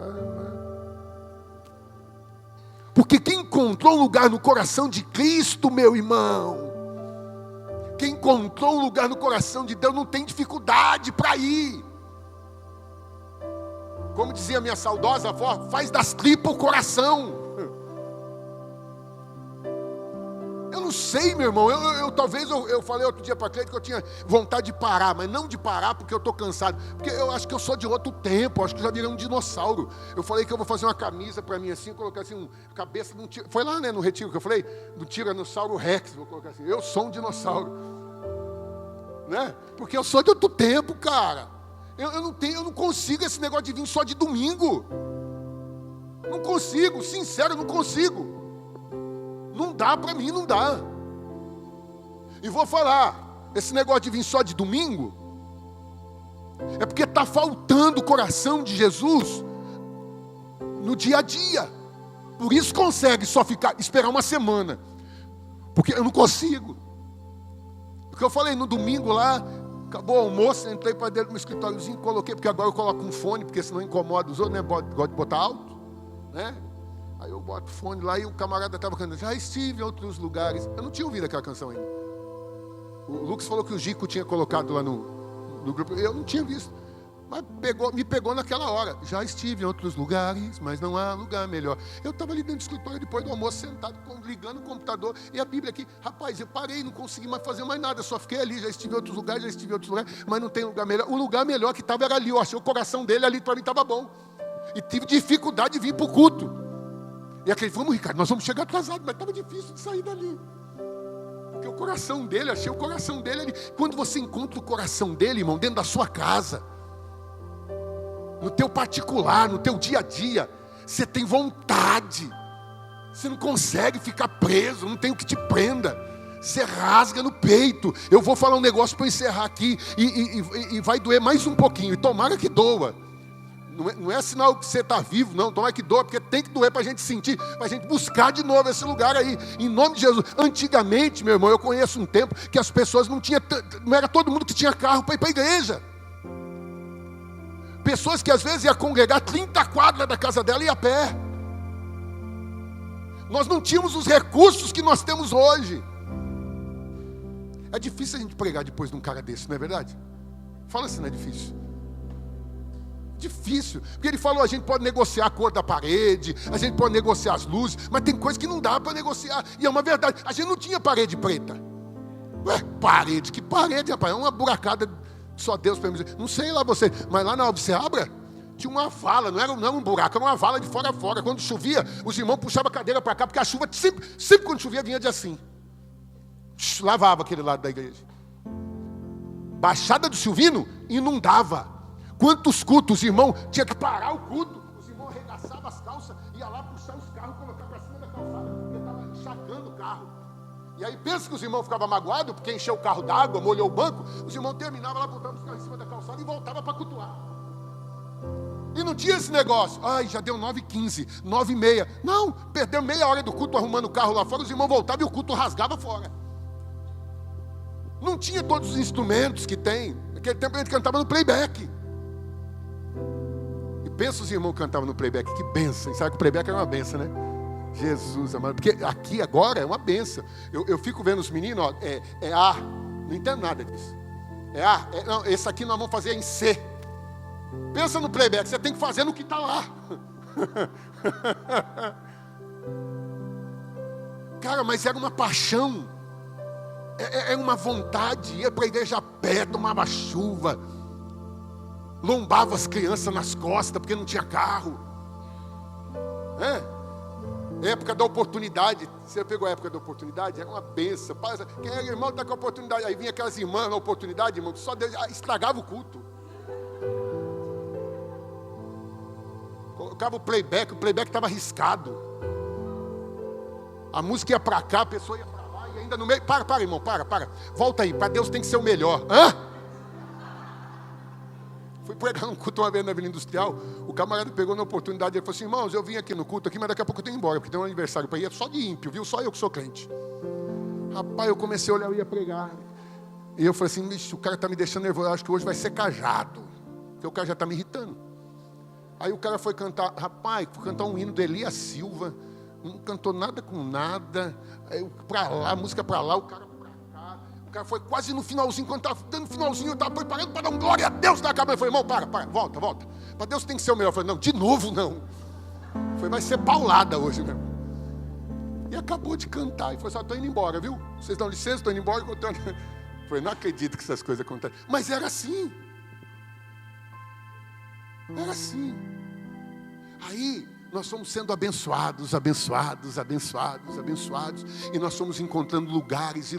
Porque quem encontrou um lugar no coração de Cristo, meu irmão, quem encontrou um lugar no coração de Deus, não tem dificuldade para ir. Como dizia minha saudosa avó, faz das tripas o coração. Eu não sei, meu irmão, talvez eu falei outro dia para a Cleide que eu tinha vontade de parar, mas não de parar porque eu estou cansado, porque eu acho que eu sou de outro tempo, acho que eu já virei um dinossauro. Eu falei que eu vou fazer uma camisa para mim assim, colocar assim, cabeça de um tiro. Foi lá, né, no retiro que eu falei, do Tiranossauro Rex, vou colocar assim, eu sou um dinossauro, né? Porque eu sou de outro tempo, cara. Eu não consigo esse negócio de vir só de domingo. Não consigo, sincero, não consigo. Não dá para mim, não dá. E vou falar, esse negócio de vir só de domingo, é porque está faltando o coração de Jesus no dia a dia. Por isso consegue só esperar uma semana. Porque eu não consigo. Porque eu falei no domingo lá, acabou o almoço, entrei para dentro do meu escritóriozinho, coloquei, porque agora eu coloco um fone, porque senão incomoda os outros, né? Gosto de botar alto, né? Aí eu boto o fone lá e o camarada estava cantando, já estive em outros lugares. Eu não tinha ouvido aquela canção ainda. O Lucas falou que o Gico tinha colocado lá no grupo, eu não tinha visto. Mas me pegou naquela hora. Já estive em outros lugares, mas não há lugar melhor. Eu estava ali dentro do escritório, depois do almoço, sentado, ligando o computador, e a Bíblia aqui. Rapaz, eu parei, não consegui mais fazer mais nada, só fiquei ali, já estive em outros lugares, mas não tem lugar melhor. O lugar melhor que estava era ali, eu achei o coração dele ali, para mim estava bom. E tive dificuldade de vir para o culto. E aquele, vamos, Ricardo, nós vamos chegar atrasados, mas estava difícil de sair dali. Porque o coração dele, achei o coração dele ali. Quando você encontra o coração dele, irmão, dentro da sua casa, no teu particular, no teu dia a dia, você tem vontade, você não consegue ficar preso, não tem o que te prenda, você rasga no peito. Eu vou falar um negócio para encerrar aqui, e vai doer mais um pouquinho, e tomara que doa. Não é sinal que você está vivo, não, tomara que doa, porque tem que doer para a gente sentir, para a gente buscar de novo esse lugar aí, em nome de Jesus. Antigamente, meu irmão, eu conheço um tempo que as pessoas não era todo mundo que tinha carro para ir para a igreja. Pessoas que às vezes iam congregar 30 quadras da casa dela e a pé. Nós não tínhamos os recursos que nós temos hoje. É difícil a gente pregar depois de um cara desse, não é verdade? Fala assim, não é difícil. Difícil, porque ele falou, a gente pode negociar a cor da parede, a gente pode negociar as luzes, mas tem coisas que não dá para negociar, e é uma verdade, a gente não tinha parede preta. Ué, parede, que parede, rapaz, é uma buracada, só Deus para mim dizer, não sei lá você, mas lá na hora que você abre, tinha uma vala, não era um buraco, era uma vala de fora a fora. Quando chovia, os irmãos puxavam a cadeira para cá, porque a chuva sempre quando chovia vinha de assim, lavava aquele lado da igreja. Baixada do Silvino, inundava. Quantos cultos, irmão, tinha que parar o culto. Os irmãos arregaçavam as calças, ia lá puxar os carros, colocar para cima da calçada, porque estava encharcando o carro. E aí pensa que os irmãos ficavam magoados, porque encheu o carro d'água, molhou o banco, os irmãos terminavam lá, botavam os carros em cima da calçada e voltavam para cultuar. E não tinha esse negócio, ai, já deu 9h15, 9h30. Não, perdeu meia hora do culto arrumando o carro lá fora, os irmãos voltavam e o culto rasgava fora. Não tinha todos os instrumentos que tem. Naquele tempo a gente cantava no playback. E pensa os irmãos cantavam no playback, que benção. Sabe que o playback era uma benção, né? Jesus amado, porque aqui agora é uma benção. Eu fico vendo os meninos, ó, é A, não entendo nada disso. É A, não, esse aqui nós vamos fazer em C. Pensa no playback, você tem que fazer no que está lá. Cara, mas era uma paixão. É uma vontade. Ia para a igreja a pé, tomava chuva, lombava as crianças nas costas porque não tinha carro. Época da oportunidade. Você pegou a época da oportunidade? Era uma benção. Quem era irmão está com a oportunidade. Aí vinha aquelas irmãs na oportunidade, irmão, que só Deus estragava o culto. Colocava o playback estava arriscado. A música ia para cá, a pessoa ia para lá e ainda no meio. Para, irmão, para. Volta aí, para Deus tem que ser o melhor. Fui pregar um culto uma vez na Vila Industrial. O camarada pegou na oportunidade. Ele falou assim: irmãos, eu vim aqui no culto aqui, mas daqui a pouco eu tenho que ir embora, porque tem um aniversário para ir. É só de ímpio, viu? Só eu que sou crente. Rapaz, eu comecei a olhar, eu ia pregar. E eu falei assim: o cara está me deixando nervoso. Eu acho que hoje vai ser cajado, porque o cara já está me irritando. Aí o cara foi cantar. Rapaz, foi cantar um hino do Elias Silva. Não cantou nada com nada. Para lá, música para lá, o cara para cá. O cara foi quase no finalzinho. Quando estava dando finalzinho, eu estava preparando para dar um glória a Deus na cabeça. Eu falei: irmão, para, volta. Para Deus tem que ser o melhor. Eu falei: não, de novo não. Eu falei: vai ser paulada hoje, né? E acabou de cantar. E falou assim: estou indo embora, viu? Vocês dão licença, estou indo embora. Eu falei: não acredito que essas coisas acontecem. Mas era assim. Era assim. Aí nós fomos sendo abençoados. E nós fomos encontrando lugares,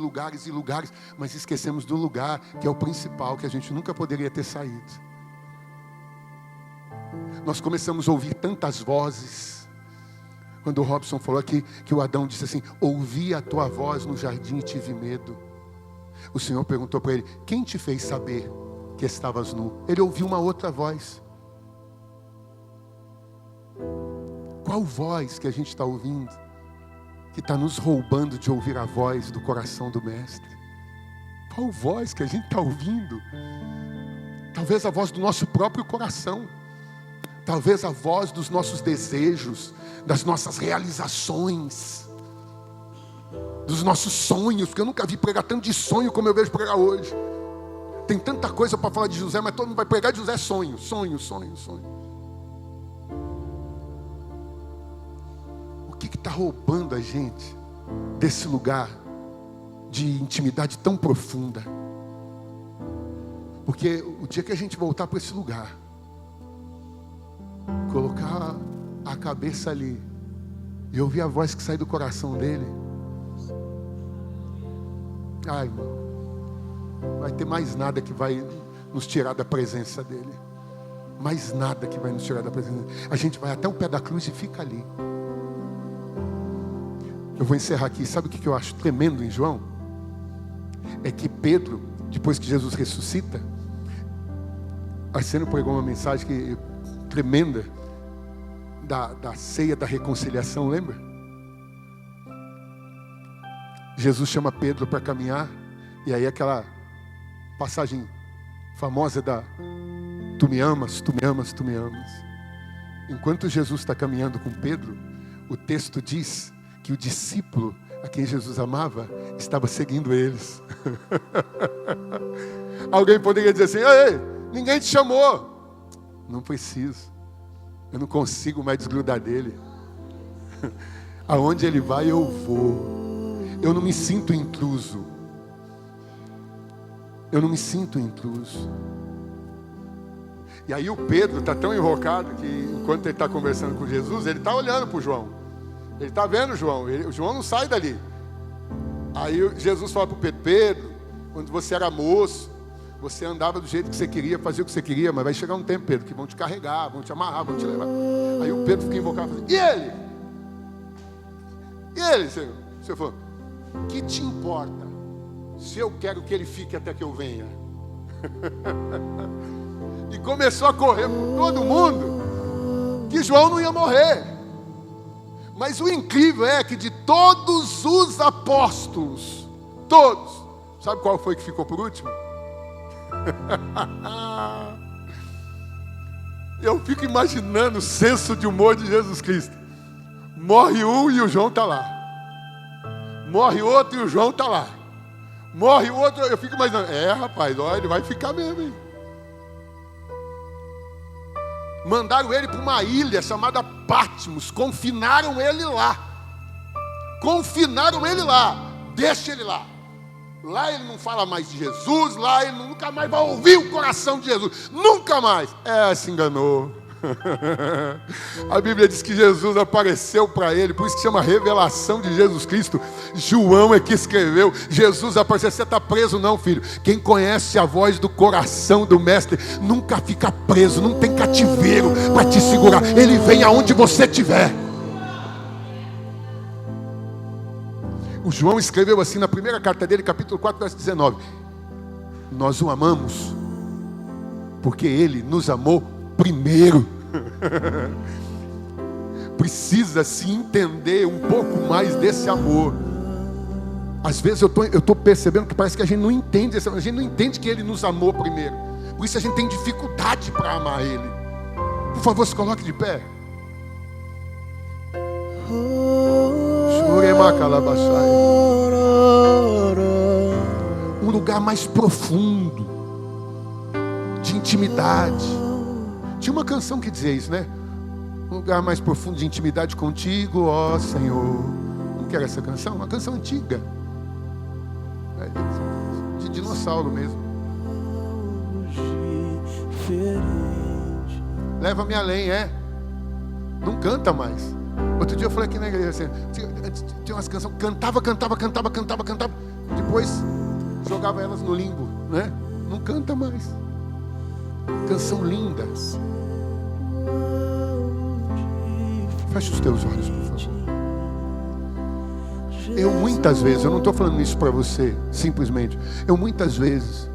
mas esquecemos do lugar que é o principal, que a gente nunca poderia ter saído. Nós começamos a ouvir tantas vozes. Quando o Robson falou aqui, que o Adão disse assim: ouvi a tua voz no jardim e tive medo. O Senhor perguntou para ele: quem te fez saber que estavas nu? Ele ouviu uma outra voz. Qual voz que a gente está ouvindo, que está nos roubando de ouvir a voz do coração do Mestre? Qual voz que a gente está ouvindo? Talvez a voz do nosso próprio coração. Talvez a voz dos nossos desejos, das nossas realizações, dos nossos sonhos, porque eu nunca vi pregar tanto de sonho como eu vejo pregar hoje. Tem tanta coisa para falar de José, mas todo mundo vai pregar de José sonho. O que está roubando a gente desse lugar de intimidade tão profunda? Porque o dia que a gente voltar para esse lugar, colocar a cabeça ali e ouvir a voz que sai do coração dele, ai, irmão, vai ter mais nada que vai nos tirar da presença dele. Mais nada que vai nos tirar da presença dele. A gente vai até o pé da cruz e fica ali. Eu vou encerrar aqui. Sabe o que eu acho tremendo em João? É que Pedro, depois que Jesus ressuscita, Arsênio pregou uma mensagem tremenda da ceia da reconciliação, lembra? Jesus chama Pedro para caminhar, e aí aquela passagem famosa da tu me amas. Enquanto Jesus está caminhando com Pedro, o texto diz que o discípulo a quem Jesus amava estava seguindo eles. Alguém poderia dizer assim: ei, ninguém te chamou. Não preciso, eu não consigo mais desgrudar dele. Aonde ele vai eu vou. Eu não me sinto intruso. E aí o Pedro está tão enrocado que enquanto ele está conversando com Jesus, ele está olhando para o João. Ele está vendo o João. O João não sai dali. Aí Jesus fala para o Pedro: Pedro, quando você era moço, você andava do jeito que você queria, fazia o que você queria, mas vai chegar um tempo, Pedro, que vão te carregar, vão te amarrar, vão te levar. Aí o Pedro fica invocado e fala: e ele? E ele, Senhor? Você falou: que te importa se eu quero que ele fique até que eu venha? E começou a correr por todo mundo que João não ia morrer. Mas o incrível é que de todos os apóstolos, todos, sabe qual foi que ficou por último? Eu fico imaginando o senso de humor de Jesus Cristo. Morre um e o João está lá. Morre outro e o João está lá. Morre o outro, eu fico imaginando. Rapaz, olha, ele vai ficar mesmo, hein? Mandaram ele para uma ilha chamada Patmos. Confinaram ele lá. Deixa ele lá. Lá ele não fala mais de Jesus. Lá ele nunca mais vai ouvir o coração de Jesus. Nunca mais. Se enganou. A Bíblia diz que Jesus apareceu para ele. Por isso que chama revelação de Jesus Cristo. João é que escreveu. Jesus apareceu. Você está preso não, filho. Quem conhece a voz do coração do mestre nunca fica preso. Não tem cativeiro para te segurar. Ele vem aonde você estiver. O João escreveu assim na primeira carta dele, capítulo 4, verso 19. Nós o amamos porque ele nos amou primeiro. Precisa se entender um pouco mais desse amor. Às vezes eu estou percebendo que parece que a gente não entende. A gente não entende que ele nos amou primeiro. Por isso a gente tem dificuldade para amar ele. Por favor, se coloque de pé. Um lugar mais profundo de intimidade. Tinha uma canção que dizia isso, né? Um lugar mais profundo de intimidade contigo, ó Senhor. Não quero essa canção, uma canção antiga, de dinossauro mesmo. Leva-me além, não canta mais. Outro dia eu falei aqui na igreja assim, tinha umas canções, cantava. Depois jogava elas no limbo, né? Não canta mais. Canção linda. Feche os teus olhos, por favor. Eu muitas vezes, eu não estou falando isso para você, simplesmente. Eu muitas vezes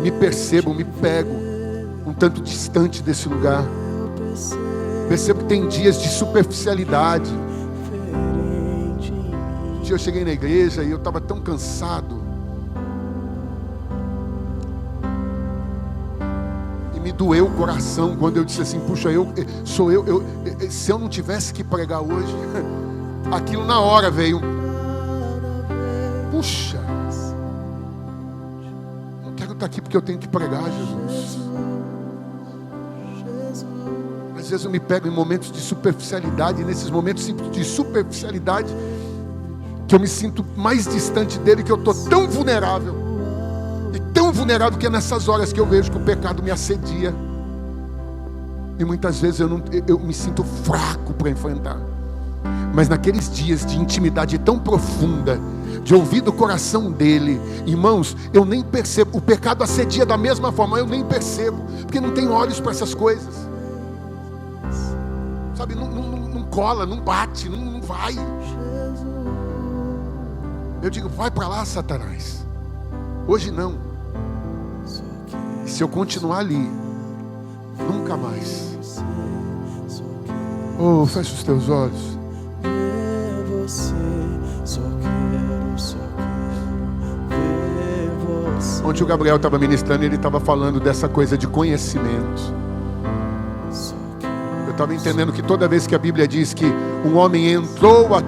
me percebo, me pego um tanto distante desse lugar. Percebo que tem dias de superficialidade. Um dia eu cheguei na igreja e eu estava tão cansado. E me doeu o coração quando eu disse assim, puxa, se eu não tivesse que pregar hoje, aquilo na hora veio. Puxa, não quero estar aqui porque eu tenho que pregar, Jesus. Às vezes eu me pego em momentos de superficialidade, e nesses momentos de superficialidade, que eu me sinto mais distante dele, que eu estou tão vulnerável, e tão vulnerável que é nessas horas que eu vejo que o pecado me assedia, e muitas vezes eu me sinto fraco para enfrentar. Mas naqueles dias de intimidade tão profunda, de ouvir do coração dele, irmãos, eu nem percebo, o pecado assedia da mesma forma, eu nem percebo, porque não tenho olhos para essas coisas. Sabe, não cola, não bate, não vai. Eu digo, vai para lá, Satanás. Hoje não. E se eu continuar ali, nunca mais. Oh, fecha os teus olhos. Ontem o Gabriel estava ministrando e ele estava falando dessa coisa de conhecimento. Estava entendendo que toda vez que a Bíblia diz que um homem entrou a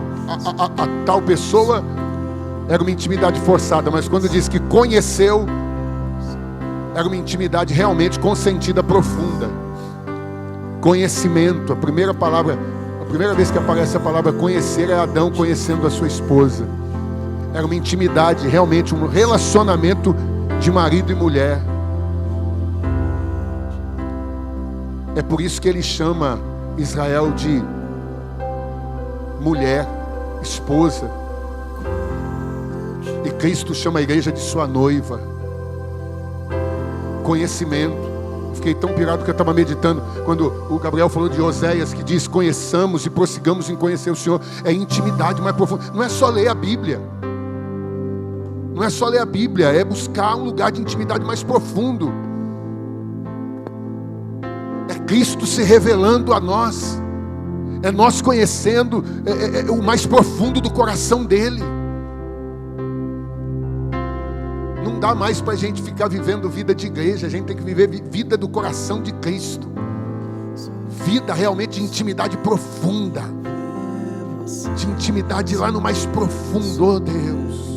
tal pessoa, era uma intimidade forçada, mas quando diz que conheceu, era uma intimidade realmente consentida, profunda. Conhecimento, a primeira vez que aparece a palavra conhecer é Adão conhecendo a sua esposa. Era uma intimidade, realmente um relacionamento de marido e mulher. É por isso que ele chama Israel de mulher, esposa. E Cristo chama a igreja de sua noiva. Conhecimento, fiquei tão pirado que eu estava meditando quando o Gabriel falou de Oséias, que diz: conheçamos e prossigamos em conhecer o Senhor. É intimidade mais profunda. Não é só ler a Bíblia. Não é só ler a Bíblia, é buscar um lugar de intimidade mais profundo. É Cristo se revelando a nós. É nós conhecendo o mais profundo do coração dele. Não dá mais para a gente ficar vivendo vida de igreja. A gente tem que viver vida do coração de Cristo. Vida realmente de intimidade profunda. De intimidade lá no mais profundo, oh Deus.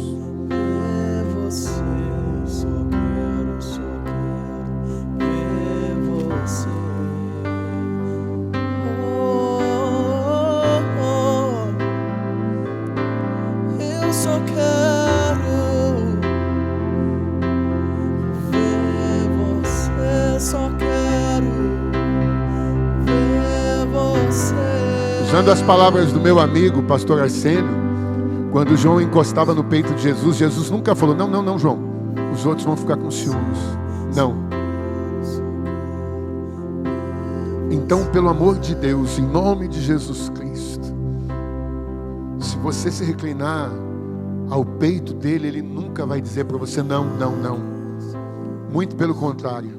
Usando as palavras do meu amigo, pastor Arsênio, quando João encostava no peito de Jesus, Jesus nunca falou: não, João, os outros vão ficar com ciúmes. Não. Então, pelo amor de Deus, em nome de Jesus Cristo, se você se reclinar ao peito dele, ele nunca vai dizer para você não. Muito pelo contrário.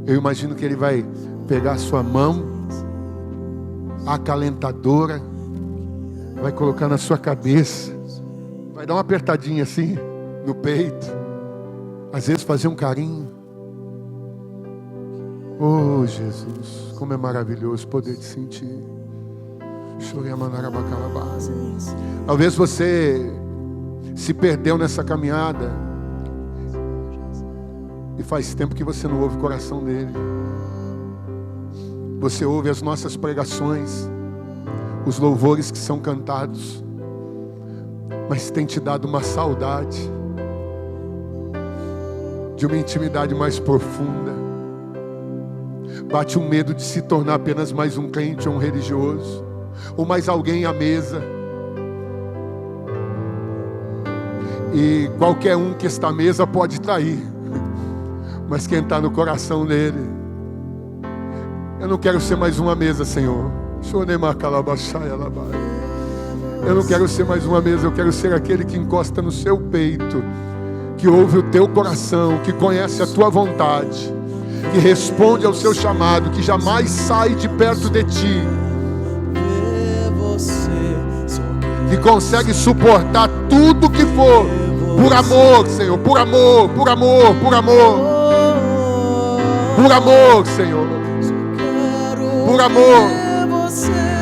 Eu imagino que ele vai pegar a sua mão acalentadora, vai colocar na sua cabeça, vai dar uma apertadinha assim no peito, às vezes fazer um carinho. Oh Jesus, como é maravilhoso poder te sentir. Talvez você se perdeu nessa caminhada e faz tempo que você não ouve o coração dele. Você ouve as nossas pregações, os louvores que são cantados, mas tem te dado uma saudade de uma intimidade mais profunda. Bate um medo de se tornar apenas mais um crente ou um religioso, ou mais alguém à mesa. E qualquer um que está à mesa pode estar aí, mas quem está no coração dele: eu não quero ser mais uma mesa, Senhor. Eu não quero ser mais uma mesa, eu quero ser aquele que encosta no seu peito, que ouve o teu coração, que conhece a tua vontade, que responde ao seu chamado, que jamais sai de perto de ti, que consegue suportar tudo que for, por amor, Senhor, por amor, Senhor. Por amor.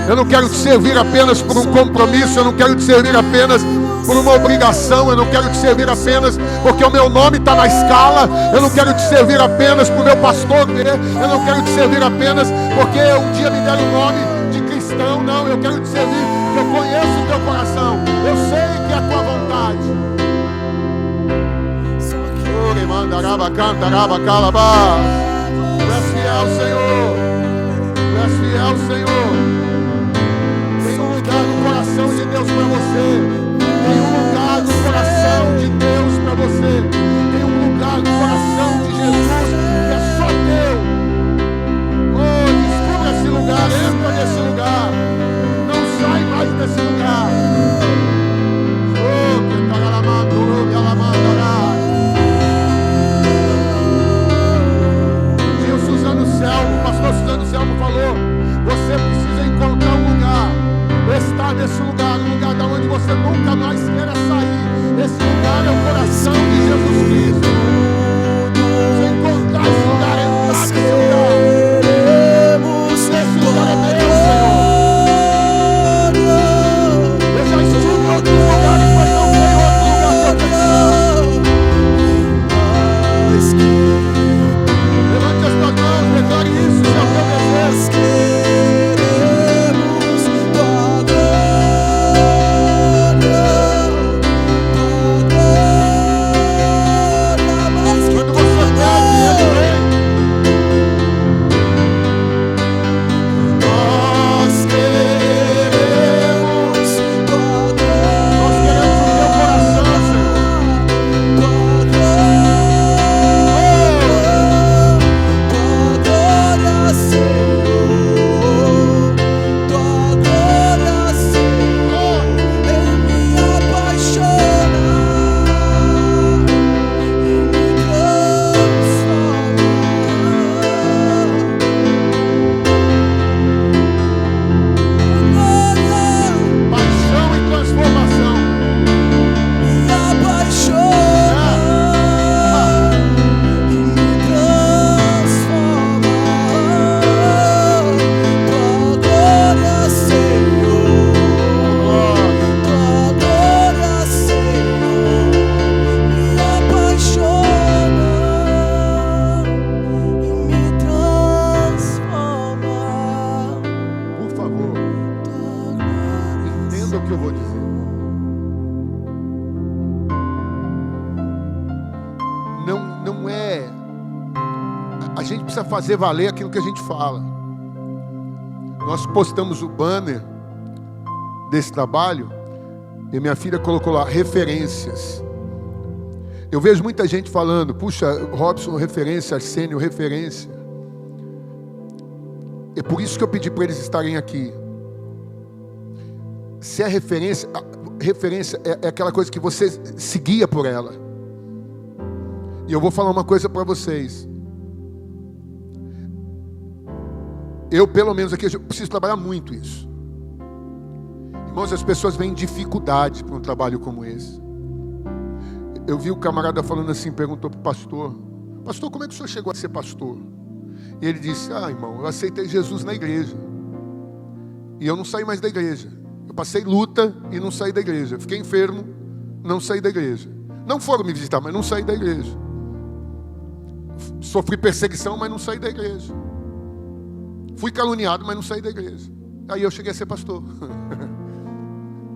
Eu não quero te servir apenas por um compromisso, eu não quero te servir apenas por uma obrigação, eu não quero te servir apenas porque o meu nome está na escala, eu não quero te servir apenas para o meu pastor ver, eu não quero te servir apenas porque um dia me deram o nome de cristão. Não, eu quero te servir porque eu conheço o teu coração, eu sei que é a tua vontade. Tu és fiel, Senhor. És fiel, Senhor. Tem um lugar no coração de Deus para você. Tem um lugar no coração de Deus para você. Tem um lugar no coração de Jesus que é só teu. Oh, descubra esse lugar, entra nesse lugar. Não sai mais desse lugar. Oh, que o pastor Suzano Selmo falou: você precisa encontrar um lugar, estar nesse lugar, um lugar da onde você nunca mais queira sair. Esse lugar é o coração de Jesus Cristo. Você encontrar esse lugar, entrar nesse lugar. Esse lugar é meu, Senhor. Eu já estive em outros lugares, mas não tem outro lugar que eu preciso. Levante as tuas mãos, declare isso, se é o teu desejo. Ouça o que eu vou dizer. Não é... A gente precisa fazer valer aquilo que a gente fala. Nós postamos o banner desse trabalho e minha filha colocou lá, referências. Eu vejo muita gente falando, puxa, Robson referência, Arsênio referência. É por isso que eu pedi para eles estarem aqui. Se é referência, referência é aquela coisa que você se guia por ela. E eu vou falar uma coisa para vocês. Eu, pelo menos aqui, eu preciso trabalhar muito isso. Irmãos, as pessoas veem dificuldade para um trabalho como esse. Eu vi o camarada falando assim, perguntou para o pastor: pastor, como é que o senhor chegou a ser pastor? E ele disse: irmão, eu aceitei Jesus na igreja. E eu não saí mais da igreja. Eu passei luta e não saí da igreja. Fiquei enfermo, não saí da igreja. Não foram me visitar, mas não saí da igreja. Sofri perseguição, mas não saí da igreja. Fui caluniado, mas não saí da igreja. Aí eu cheguei a ser pastor.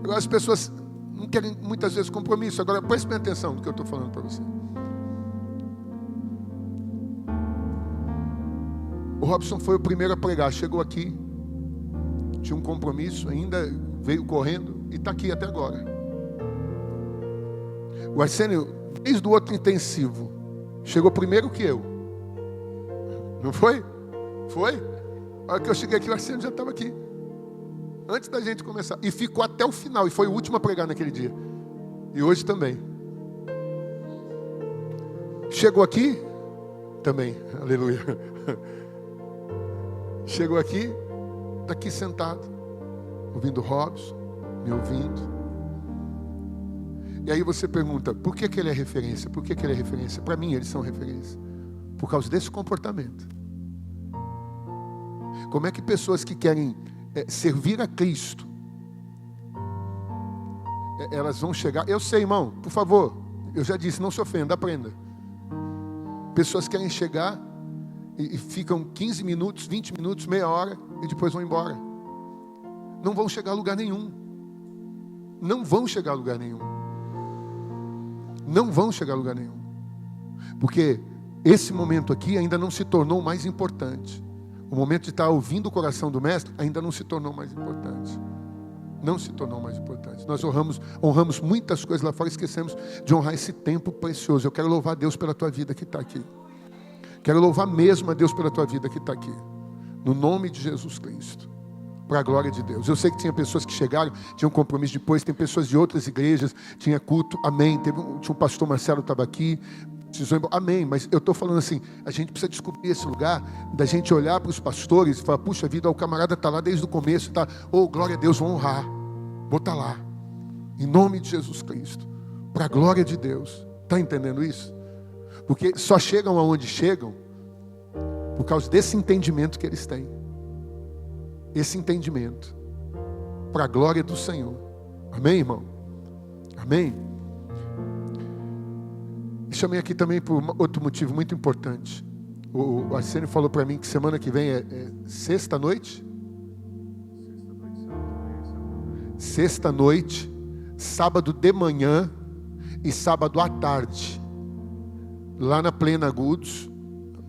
Agora as pessoas não querem muitas vezes compromisso. Agora preste bem atenção no que eu estou falando para você. O Robson foi o primeiro a pregar. Chegou aqui, tinha um compromisso, ainda veio correndo e está aqui até agora. O Arsênio, desde o outro intensivo, chegou primeiro que eu. Não foi? Foi? A hora que eu cheguei aqui, o Arsênio já estava aqui. Antes da gente começar. E ficou até o final. E foi o último a pregar naquele dia. E hoje também. Chegou aqui? Também. Aleluia. Chegou aqui, está aqui sentado, ouvindo Robson, me ouvindo. E aí você pergunta, por que ele é referência? Por que ele é referência? Para mim, eles são referência. Por causa desse comportamento. Como é que pessoas que querem servir a Cristo, elas vão chegar... Eu sei, irmão, por favor, eu já disse, não se ofenda, aprenda. Pessoas querem chegar e ficam 15 minutos, 20 minutos, meia hora e depois vão embora. Não vão chegar a lugar nenhum. Não vão chegar a lugar nenhum. Não vão chegar a lugar nenhum. Porque esse momento aqui ainda não se tornou o mais importante. O momento de estar ouvindo o coração do mestre ainda não se tornou mais importante. Não se tornou mais importante. Nós honramos muitas coisas lá fora, esquecemos de honrar esse tempo precioso. Eu quero louvar a Deus pela tua vida que está aqui. Quero louvar mesmo a Deus pela tua vida que está aqui. No nome de Jesus Cristo. Para a glória de Deus. Eu sei que tinha pessoas que chegaram, tinham compromisso depois, tem pessoas de outras igrejas, tinha culto, amém. Tinha um pastor Marcelo que estava aqui, precisou ir embora, amém. Mas eu estou falando assim, a gente precisa descobrir esse lugar, da gente olhar para os pastores e falar, puxa vida, o camarada está lá desde o começo, tá? Oh, glória a Deus, vou honrar. Vou estar lá. Em nome de Jesus Cristo. Para a glória de Deus. Está entendendo isso? Porque só chegam aonde chegam por causa desse entendimento que eles têm. Esse entendimento. Para a glória do Senhor. Amém, irmão? Amém? E chamei aqui também por outro motivo muito importante. O Arsênio falou para mim que semana que vem é sexta-noite? Sexta-noite, sábado de manhã e sábado à tarde. Lá na Plena Agudos,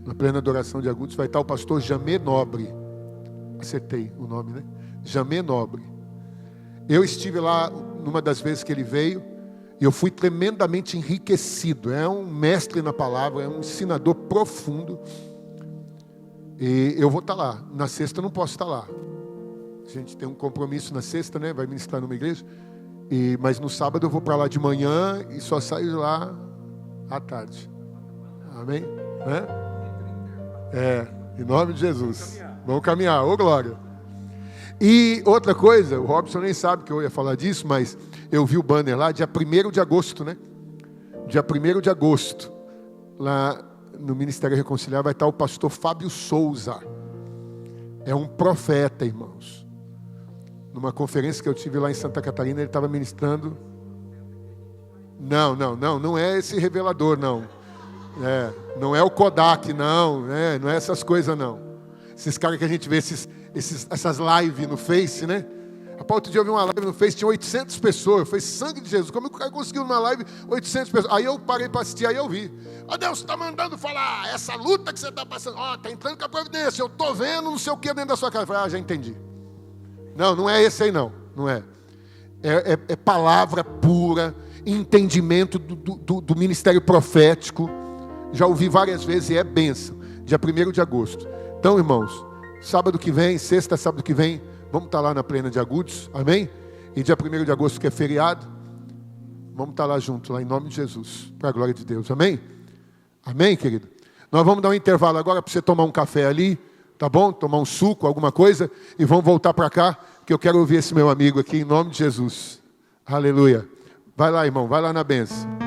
na Plena Adoração de Agudos, vai estar o pastor Jamê Nobre. Acertei o nome, né? Jamê Nobre. Eu estive lá numa das vezes que ele veio e eu fui tremendamente enriquecido. É um mestre na palavra, é um ensinador profundo. E eu vou estar lá. Na sexta eu não posso estar lá. A gente tem um compromisso na sexta, né? Vai ministrar numa igreja. Mas no sábado eu vou para lá de manhã e só saio de lá à tarde. Amém? Em nome de Jesus. Vamos caminhar, ô glória. E outra coisa, o Robson nem sabe que eu ia falar disso, mas eu vi o banner lá, dia 1º de agosto, né? Dia 1º de agosto, lá no Ministério Reconciliar, vai estar o pastor Fábio Souza. É um profeta, irmãos. Numa conferência que eu tive lá em Santa Catarina, ele estava ministrando. Não é esse revelador, não. Não é o Kodak, não é essas coisas, não. Esses caras que a gente vê, essas lives no Face, né? Rapaz, outro dia eu vi uma live no Face, tinha 800 pessoas. Eu falei, sangue de Jesus, como é que o cara conseguiu numa live 800 pessoas? Aí eu parei para assistir, aí eu vi. Ó, Deus está mandando falar, essa luta que você está passando, ó, está entrando com a providência, eu estou vendo não sei o que dentro da sua casa. Eu falei, já entendi. Não, não é esse aí não, não é. É palavra pura, entendimento do ministério profético. Já ouvi várias vezes e é bênção. Dia 1º de agosto. Então, irmãos, sábado que vem, sexta, sábado que vem, vamos estar lá na Plena de Agudos, amém? E dia 1º de agosto, que é feriado, vamos estar lá juntos, lá em nome de Jesus, para a glória de Deus, amém? Amém, querido? Nós vamos dar um intervalo agora para você tomar um café ali, tá bom? Tomar um suco, alguma coisa, e vamos voltar para cá, que eu quero ouvir esse meu amigo aqui, em nome de Jesus. Aleluia. Vai lá, irmão, vai lá na bênção.